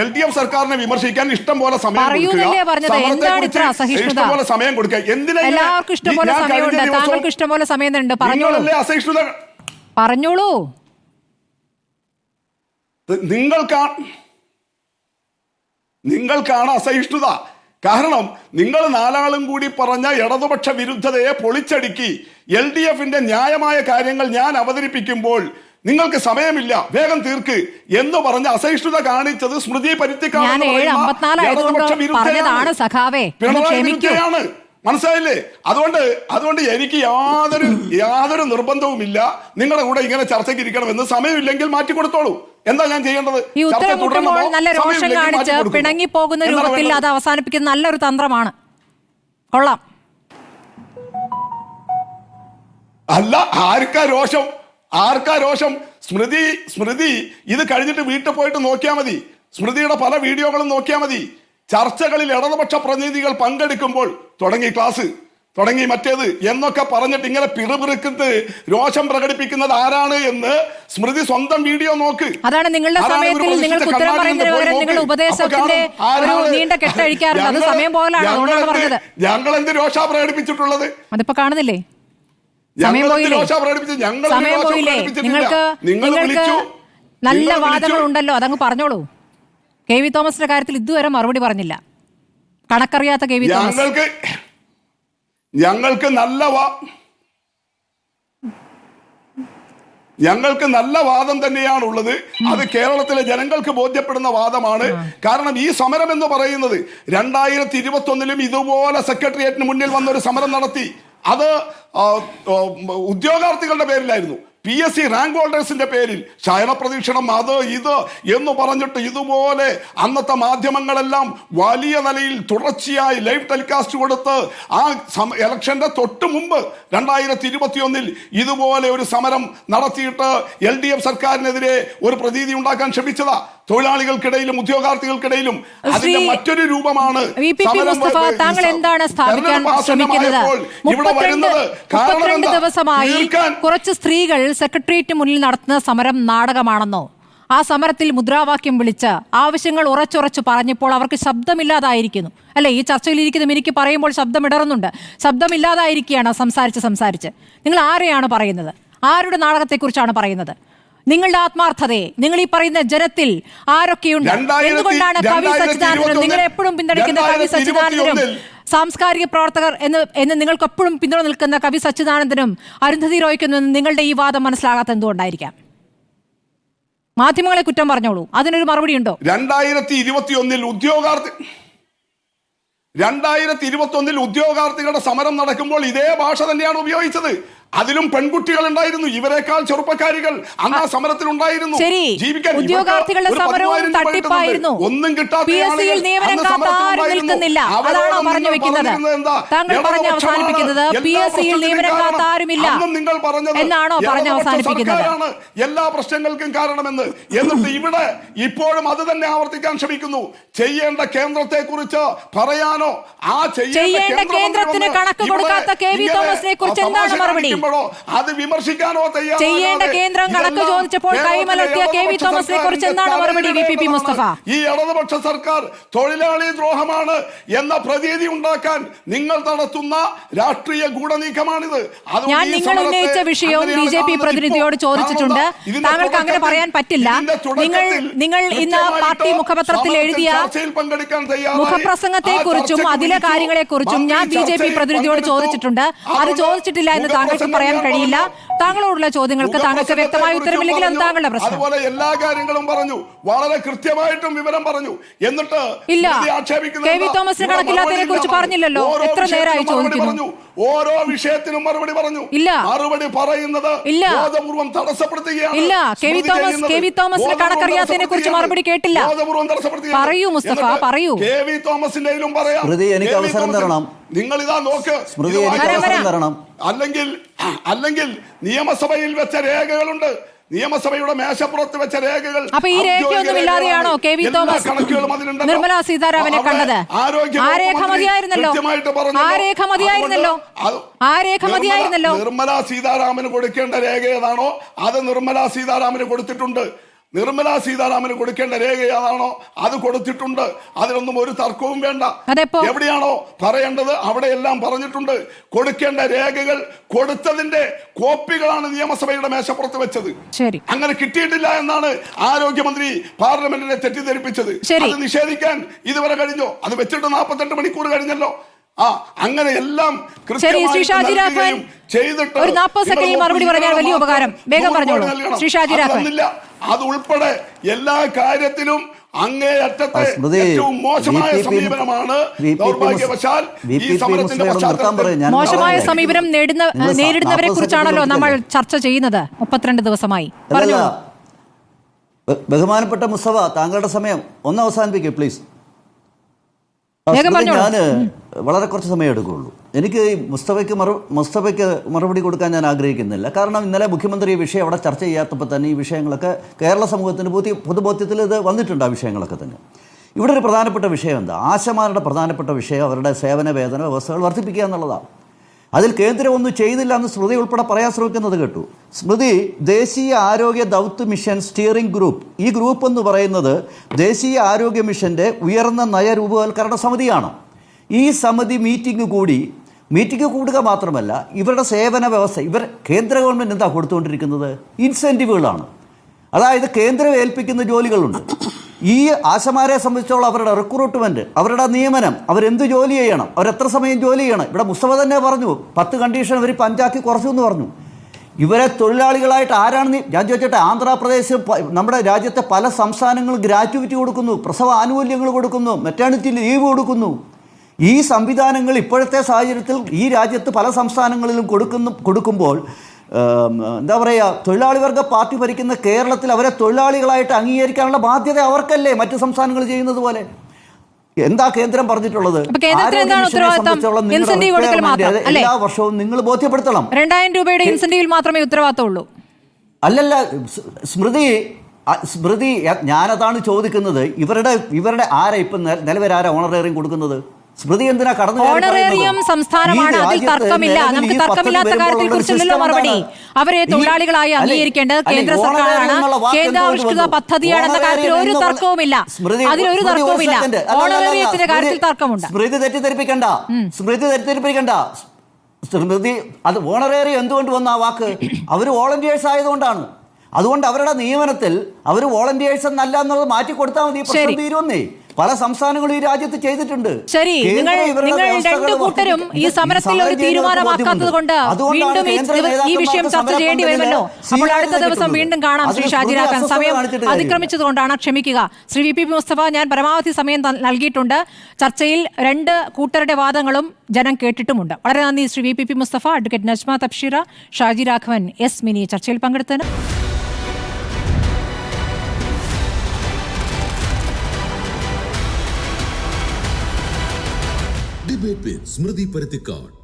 LDF സർക്കാരിനെ വിമർശിക്കാൻ ഇഷ്ടം പോലെ സമയം കൊടുക്കുക. പറഞ്ഞോളൂ. നിങ്ങൾക്കാണ് അസഹിഷ്ണുത. കാരണം നിങ്ങൾ 4 ആളും കൂടി പറഞ്ഞ ഇടതുപക്ഷ വിരുദ്ധതയെ പൊളിച്ചടുക്കി LDFന്റെ ന്യായമായ കാര്യങ്ങൾ ഞാൻ അവതരിപ്പിക്കുമ്പോൾ നിങ്ങൾക്ക് സമയമില്ല, വേഗം തീർക്ക് എന്ന് പറഞ്ഞ അസഹിഷ്ണുത കാണിച്ചത് സ്മൃതി പരുത്തിക്കാടാണ്. മനസ്സിലായില്ലേ? അതുകൊണ്ട് എനിക്ക് യാതൊരു നിർബന്ധവുമില്ല നിങ്ങളുടെ കൂടെ ഇങ്ങനെ ചർച്ചയ്ക്ക് ഇരിക്കണമെന്ന്. സമയമില്ലെങ്കിൽ മാറ്റിക്കൊടുത്തോളൂ. എന്താ ഞാൻ ചെയ്യേണ്ടത്? ഈ ഉത്തരം മുട്ടുമ്പോൾ നല്ല രോഷം കാണിച്ച് പിണങ്ങി പോകുന്ന രൂപത്തിൽ അത് അവസാനിപ്പിക്കുന്ന നല്ലൊരു തന്ത്രമാണ്. കൊള്ളാം. അല്ല, ആർക്കാ രോഷം? സ്മൃതി ഇത് കഴിഞ്ഞിട്ട് വീട്ടിൽ പോയിട്ട് നോക്കിയാൽ മതി. സ്മൃതിയുടെ പല വീഡിയോകളും നോക്കിയാൽ മതി. ചർച്ചകളിൽ ഇടതുപക്ഷ പ്രതിനിധികൾ പങ്കെടുക്കുമ്പോൾ തുടങ്ങി ക്ലാസ്, തുടങ്ങി മറ്റേത് എന്നൊക്കെ പറഞ്ഞിട്ട് ഇങ്ങനെ പിറുപിറുക്കുന്നത് രോഷം പ്രകടിപ്പിക്കുന്നത് ആരാണ് എന്ന് സ്മൃതി സ്വന്തം വീഡിയോ നോക്ക്. അതാണ് നിങ്ങളുടെ സമയത്തിൽ നിങ്ങൾക്ക് ഉത്തരം പറയുന്നതിന് പകരം നിങ്ങൾ ഉപദേശത്തിന്റെ ഒരു നീണ്ട കെട്ടഴിക്കാറുണ്ട്. അത് സമയം പോലാണ്. ഞങ്ങൾ എന്ത് രോഷ പ്രകടിപ്പിച്ചിട്ടുള്ളത്? അതിപ്പോ കാണുന്നില്ലേ? സമയം പോയില്ലേ? നിങ്ങൾക്ക് നല്ല വാദങ്ങൾ ഉണ്ടല്ലോ, അതങ്ങ് പറഞ്ഞോളൂ. KV തോമസിന്റെ കാര്യത്തിൽ ഇതുവരെ മറുപടി പറഞ്ഞില്ല. കണക്കറിയാത്ത KV തോമസ്. ഞങ്ങൾക്ക് നല്ല വാദം തന്നെയാണുള്ളത്. അത് കേരളത്തിലെ ജനങ്ങൾക്ക് ബോധ്യപ്പെടുന്ന വാദമാണ്. കാരണം ഈ സമരം എന്ന് പറയുന്നത് 2021 ഇതുപോലെ സെക്രട്ടേറിയറ്റിന് മുന്നിൽ വന്നൊരു സമരം നടത്തി. അത് ഉദ്യോഗാർത്ഥികളുടെ പേരിലായിരുന്നു. PSC റാങ്ക് ഹോൾഡേഴ്സിന്റെ പേരിൽ ശയന പ്രതീക്ഷണം അത് ഇത് എന്ന് പറഞ്ഞിട്ട് ഇതുപോലെ അന്നത്തെ മാധ്യമങ്ങളെല്ലാം വലിയ നിലയിൽ തുടർച്ചയായി ലൈവ് ടെലികാസ്റ്റ് കൊടുത്ത് ആ ഇലക്ഷന്റെ തൊട്ട് മുമ്പ് 2021 ഇതുപോലെ ഒരു സമരം നടത്തിയിട്ട് LDF സർക്കാരിനെതിരെ ഒരു പ്രതീതി ഉണ്ടാക്കാൻ ശ്രമിച്ചതാ. തൊഴിലാളികൾക്കിടയിലും ഉദ്യോഗാർത്ഥികൾക്കിടയിലും അതിന്റെ മറ്റൊരു രൂപമാണ് താങ്കൾ എന്താണ് സ്ഥാപിക്കാൻ ശ്രമിക്കുന്നത്? 32 ദിവസമായി കുറച്ച് സ്ത്രീകൾ സെക്രട്ടേറിയറ്റിന് മുന്നിൽ നടത്തുന്ന സമരം നാടകമാണെന്നോ, ആ സമരത്തിൽ മുദ്രാവാക്യം വിളിച്ച് ആവശ്യങ്ങൾ ഉറച്ചുറച്ചു പറഞ്ഞപ്പോൾ അവർക്ക് ശബ്ദമില്ലാതായിരിക്കുന്നു അല്ലെ? ഈ ചർച്ചയിൽ ഇരിക്കുന്ന എനിക്ക് പറയുമ്പോൾ ശബ്ദം ഇടറുന്നുണ്ട്. ശബ്ദമില്ലാതായിരിക്കുകയാണ് സംസാരിച്ച്. നിങ്ങൾ ആരെയാണ് പറയുന്നത്? ആരുടെ നാടകത്തെക്കുറിച്ചാണ് പറയുന്നത്? നിങ്ങളുടെ ആത്മാർത്ഥതയെ നിങ്ങൾ ഈ പറയുന്ന ജനത്തിൽ ആരൊക്കെയുണ്ട്? എന്തുകൊണ്ടാണ് കവി സച്ചിദാനന്ദനും, നിങ്ങൾ എപ്പോഴും പിന്തുണയ്ക്കുന്ന കവി സച്ചിദാനന്ദനും, സാംസ്കാരിക പ്രവർത്തകർ എന്ന് നിങ്ങൾക്ക് എപ്പോഴും പിന്തുണ നിൽക്കുന്ന കവി സച്ചിദാനന്ദനും അരുന്ധതി റോയ്ക്കൊന്നും നിങ്ങളുടെ ഈ വാദം മനസ്സിലാകാത്ത എന്തുകൊണ്ടായിരിക്കാം? മാധ്യമങ്ങളെ കുറ്റം പറഞ്ഞോളൂ, അതിനൊരു മറുപടി ഉണ്ടോ? 2021 ഉദ്യോഗാർത്ഥികളുടെ സമരം നടക്കുമ്പോൾ ഇതേ ഭാഷ തന്നെയാണ് ഉപയോഗിച്ചത്. അതിലും പെൺകുട്ടികൾ ഉണ്ടായിരുന്നു, ഇവരെക്കാൾ ചെറുപ്പക്കാരികൾ അന്ന് ആ സമരത്തിൽ ഉണ്ടായിരുന്നു. ഉദ്യോഗാർത്ഥികളുടെ സമരവും തട്ടിപ്പായിരുന്നു. ഒന്നും കിട്ടാത്ത നിയമനം കാത്ത ആരും നിൽക്കുന്നില്ല. അതാണോ പറഞ്ഞു വെക്കുന്നത്? താങ്കൾ പറഞ്ഞ് അവസാനിപ്പിക്കുന്നത് PSCയിൽ നിയമനം കാത്ത ആരുമില്ല എന്നാണോ പറഞ്ഞ് അവസാനിപ്പിക്കുന്നത്? എല്ലാ പ്രശ്നങ്ങൾക്കും കാരണമെന്ന്. എന്നിട്ട് ഇവിടെ ഇപ്പോഴും അത് തന്നെ ആവർത്തിക്കാൻ ശ്രമിക്കുന്നു. ചെയ്യേണ്ട കേന്ദ്രത്തെ കുറിച്ച് പറയാനോ, ആ ചെയ്യേണ്ട കേന്ദ്രത്തിന് കണക്ക് കൊടുക്കാത്ത KV തോമസിനെ കുറിച്ച് എന്താണ് മറുപടി? വിമർശിക്കുമ്പോഴോ അത് വിമർശിക്കാനോ ചെയ്യേണ്ട കേന്ദ്രം കണക്ക് ചോദിച്ചപ്പോൾ കൈമലർത്തിയ കെ.വി. തോമസിനെ കുറിച്ച് എന്താണ് മറുപടി വി.പി. മുസ്തഫ? ഈ ഇടതുപക്ഷ സർക്കാർ തൊഴിലാളി ദ്രോഹമാണ് എന്ന പ്രതീതി ഉണ്ടാക്കാൻ നിങ്ങൾ നടത്തുന്ന രാഷ്ട്രീയ ഗൂഢനീക്കമാണിത്. ഞാൻ നിങ്ങൾ ഉന്നയിച്ച വിഷയവും ബി.ജെ.പി. പ്രതിനിധിയോട് ചോദിച്ചിട്ടുണ്ട്. താങ്കൾക്ക് അങ്ങനെ പറയാൻ പറ്റില്ല. നിങ്ങൾ ഇന്ന് പാർട്ടി മുഖപത്രത്തിൽ എഴുതിയ മുഖപ്രസംഗത്തെക്കുറിച്ചും അതിലെ കാര്യങ്ങളെക്കുറിച്ചും ഞാൻ ബി.ജെ.പി. പ്രതിനിധിയോട് ചോദിച്ചിട്ടുണ്ട്. അത് ചോദിച്ചിട്ടില്ല എന്ന് താങ്കൾക്ക് പറയാൻ കഴിയില്ല. താങ്കളോടുള്ള ചോദ്യങ്ങൾക്ക് താങ്കൾക്ക് വ്യക്തമായ ഉത്തരവില്ലെങ്കിൽ അത് താങ്കളുടെ പ്രശ്നം. അതുപോലെ എല്ലാ കാര്യങ്ങളും പറഞ്ഞു, വളരെ കൃത്യമായിട്ടും വിവരം പറഞ്ഞു. എന്നിട്ട് ഇല്ല, കെ.വി. തോമസിന് കണക്കില്ലാത്തതിനെ കുറിച്ച് പറഞ്ഞില്ലല്ലോ. എത്ര നേരമായി ചോദിക്കുന്നു? ഓരോ വിഷയത്തിനും മറുപടി പറഞ്ഞു. ഇല്ല, മറുപടി പറയുന്നത് ബോധപൂർവം തടസ്സപ്പെടുത്തുകയാണ്. ഇല്ല, കെ.വി. തോമസിന് കണക്കറിയാത്തതിനെ കുറിച്ച് മറുപടി കേട്ടില്ല. പറയൂ മുസ്തഫ, പറയൂ. കെ.വി. തോമസിന്റെയിലും പറയാം. എനിക്ക് അവസരം തരണം. നിങ്ങൾ ഇതാ നോക്ക്. അല്ലെങ്കിൽ നിയമസഭയിൽ വെച്ച രേഖകളുണ്ട്. നിയമസഭയുടെ മേശപ്പുറത്ത് വെച്ച രേഖകൾ. അപ്പൊ ഈ രേഖയൊന്നും ഇല്ലാതെയാണോ കെ.വി. തോമസ് നിർമ്മല സീതാരാമനെ കണ്ടത്? ആ രേഖ മതിയായിരുന്നല്ലോ. നിർമ്മല സീതാരാമന് കൊടുക്കേണ്ട രേഖ ഏതാണോ അത് നിർമ്മല സീതാരാമന് കൊടുത്തിട്ടുണ്ട്. നിർമ്മല സീതാരാമന് കൊടുക്കേണ്ട രേഖ ഏതാണോ അത് കൊടുത്തിട്ടുണ്ട്. അതിനൊന്നും ഒരു തർക്കവും വേണ്ട. എവിടെയാണോ പറയേണ്ടത് അവിടെയെല്ലാം പറഞ്ഞിട്ടുണ്ട്. കൊടുക്കേണ്ട രേഖകൾ കൊടുത്തതിന്റെ കോപ്പികളാണ് നിയമസഭയുടെ മേശപ്പുറത്ത് വെച്ചത്. അങ്ങനെ കിട്ടിയിട്ടില്ല എന്നാണ് ആരോഗ്യമന്ത്രി പാർലമെന്റിനെ തെറ്റിദ്ധരിപ്പിച്ചത്. അത് നിഷേധിക്കാൻ ഇതുവരെ കഴിഞ്ഞോ? അത് വെച്ചിട്ട് 48 മണിക്കൂർ കഴിഞ്ഞല്ലോ. അങ്ങനെ എല്ലാം ചെയ്തിട്ട് ഒരു 40 സെക്കൻഡിൽ മറുപടി പറഞ്ഞാൽ വലിയ ഉപകാരം. വേഗം പറഞ്ഞോളൂ ശ്രീ ഷാജി രാഘവൻ. അത് ഉൾപ്പെടെ എല്ലാ കാര്യത്തിലും അങ്ങേയറ്റത്തെ ഏറ്റവും മോശമായ സമീപനമാണ് ദൗർഭാഗ്യവശാൽ ഈ സമരത്തിന്റെ പശ്ചാത്തലത്തിൽ. മോശമായ സമീപനം നേരിടുന്നവരെ കുറിച്ചാണല്ലോ നമ്മൾ ചർച്ച ചെയ്യുന്നത് 32 ദിവസമായി. ബഹുമാനപ്പെട്ട മുസ്തഫ, താങ്കളുടെ സമയം ഒന്ന് അവസാനിപ്പിക്കൂ പ്ലീസ്. ഞാൻ വളരെ കുറച്ച് സമയം എടുക്കുകയുള്ളൂ. എനിക്ക് മുസ്തഫയ്ക്ക് മറുപടി കൊടുക്കാൻ ഞാൻ ആഗ്രഹിക്കുന്നില്ല. കാരണം ഇന്നലെ മുഖ്യമന്ത്രി ഈ വിഷയം അവിടെ ചർച്ച ചെയ്യാത്തപ്പോൾ തന്നെ ഈ വിഷയങ്ങളൊക്കെ കേരള സമൂഹത്തിന് പൊതുബോധ്യത്തിൽ ഇത് വന്നിട്ടുണ്ട്. ആ വിഷയങ്ങളൊക്കെ തന്നെ ഇവിടെ ഒരു പ്രധാനപ്പെട്ട വിഷയം എന്താ? ആശമാരുടെ പ്രധാനപ്പെട്ട വിഷയം അവരുടെ സേവന വേതന വ്യവസ്ഥകൾ വർദ്ധിപ്പിക്കുക എന്നുള്ളതാണ്. അതിൽ കേന്ദ്രം ഒന്നും ചെയ്തില്ല എന്ന് സ്മൃതി ഉൾപ്പെടെ പറയാൻ ശ്രമിക്കുന്നത് കേട്ടു. സ്മൃതി, ദേശീയ ആരോഗ്യ ദൗത്യ മിഷൻ സ്റ്റിയറിംഗ് ഗ്രൂപ്പ്, ഈ ഗ്രൂപ്പ് എന്ന് പറയുന്നത് ദേശീയ ആരോഗ്യ മിഷൻ്റെ ഉയർന്ന നയരൂപവൽക്കരണ സമിതിയാണ്. ഈ സമിതി മീറ്റിംഗ് കൂടുക മാത്രമല്ല, ഇവരുടെ സേവന വ്യവസ്ഥ കേന്ദ്ര ഗവൺമെൻറ് എന്താ കൊടുത്തുകൊണ്ടിരിക്കുന്നത്? ഇൻസെൻറ്റീവുകളാണ്. അതായത് കേന്ദ്രം ഏൽപ്പിക്കുന്ന ജോലികളുണ്ട്. ഈ ആശമാരെ സംബന്ധിച്ചോളം അവരുടെ റിക്രൂട്ട്മെൻറ്റ്, അവരുടെ നിയമനം, അവരെന്ത് ജോലി ചെയ്യണം, അവരെത്ര സമയം ജോലി ചെയ്യണം. ഇവിടെ മുസ്തഫ തന്നെ പറഞ്ഞു 10 കണ്ടീഷൻ അവർ 5 കുറച്ചു എന്ന് പറഞ്ഞു. ഇവരെ തൊഴിലാളികളായിട്ട് ആരാണ് ഞാൻ ചോദിച്ചോട്ടെ? ആന്ധ്രാപ്രദേശ് നമ്മുടെ രാജ്യത്തെ പല സംസ്ഥാനങ്ങളും ഗ്രാറ്റുവിറ്റി കൊടുക്കുന്നു, പ്രസവ ആനുകൂല്യങ്ങൾ കൊടുക്കുന്നു, മെറ്റേണിറ്റി ലീവ് കൊടുക്കുന്നു. ഈ സംവിധാനങ്ങൾ ഇപ്പോഴത്തെ സാഹചര്യത്തിൽ ഈ രാജ്യത്ത് പല സംസ്ഥാനങ്ങളിലും കൊടുക്കുമ്പോൾ എന്താ പറയുക, തൊഴിലാളി വർഗ പാർട്ടി ഭരിക്കുന്ന കേരളത്തിൽ അവരെ തൊഴിലാളികളായിട്ട് അംഗീകരിക്കാനുള്ള ബാധ്യത അവർക്കല്ലേ മറ്റ് സംസ്ഥാനങ്ങൾ ചെയ്യുന്നത് പോലെ? എന്താ കേന്ദ്രം പറഞ്ഞിട്ടുള്ളത്? എല്ലാ വർഷവും നിങ്ങൾ ബോധ്യപ്പെടുത്തണം. 2000 രൂപയുടെ ഇൻസെന്റീവിൽ മാത്രമേ ഉത്തരവാദിത്തമുള്ളൂ. അല്ലല്ല സ്മൃതി, ഞാനതാണ് ചോദിക്കുന്നത്. ഇവരുടെ ആരാ ഇപ്പം നിലവിലാരാ ഓണറേറിയം കൊടുക്കുന്നത്? സ്മൃതി എന്തിനാ ഓണറേറിയം സംസ്ഥാനമാണ്, അതിൽ തർക്കമില്ല. നമുക്ക് തർക്കമില്ലാത്ത കാര്യത്തിൽ കുറിച്ചല്ലോ മറുപടി. അവരെ തൊഴിലാളികളായി അംഗീകരിക്കേണ്ടത് കേന്ദ്ര സർക്കാരാണ്, കേന്ദ്രാവിഷ്കൃത പദ്ധതിയാണെന്ന കാര്യത്തിൽ ഒരു തർക്കവുമില്ല. അതിലൊരു തർക്കവുമില്ല. ഓണറേറിയത്തിന്റെ കാര്യത്തിൽ തർക്കമുണ്ട്. സ്മൃതി തെറ്റിദ്ധരിപ്പിക്കണ്ട. സ്മൃതി അത് ഓണറേറിയം എന്തുകൊണ്ട് വന്ന ആ വാക്ക്? അവർ വോളണ്ടിയേഴ്സ് ആയതുകൊണ്ടാണ്. അതുകൊണ്ട് അവരുടെ നിയമനത്തിൽ അവർ വോളണ്ടിയേഴ്സ് എന്നല്ല എന്നുള്ളത് മാറ്റി കൊടുത്താൽ മതി. പ്രശ്നം തീരുമെന്നേ. പല സംസ്ഥാനങ്ങളും ഈ രാജ്യത്ത് ചെയ്തിട്ടുണ്ട്. ശരി, നിങ്ങൾ രണ്ടു കൂട്ടരും ഈ സമരത്തിൽ ഒരു തീരുമാനമാക്കാത്തത് കൊണ്ട് വീണ്ടും ഈ വിഷയം ചർച്ച ചെയ്യേണ്ടി വരുമല്ലോ. അപ്പോൾ അടുത്ത ദിവസം വീണ്ടും കാണാം. ശ്രീ ഷാജി രാഘവൻ, സമയം അതിക്രമിച്ചത് കൊണ്ടാണ്, ക്ഷമിക്കുക. ശ്രീ വി.പി. മുസ്തഫ, ഞാൻ പരമാവധി സമയം നൽകിയിട്ടുണ്ട്. ചർച്ചയിൽ 2 കൂട്ടരുടെ വാദങ്ങളും ജനം കേട്ടിട്ടുമുണ്ട്. വളരെ നന്ദി Shri V P. Musthafa, advocate Najma Thabsheera, Shaji Raghavan, S Mini ചർച്ചയിൽ പങ്കെടുത്തതിന്. ഡിബേറ്റ് വിത്ത് സ്മൃതി പരുത്തിക്കാട്.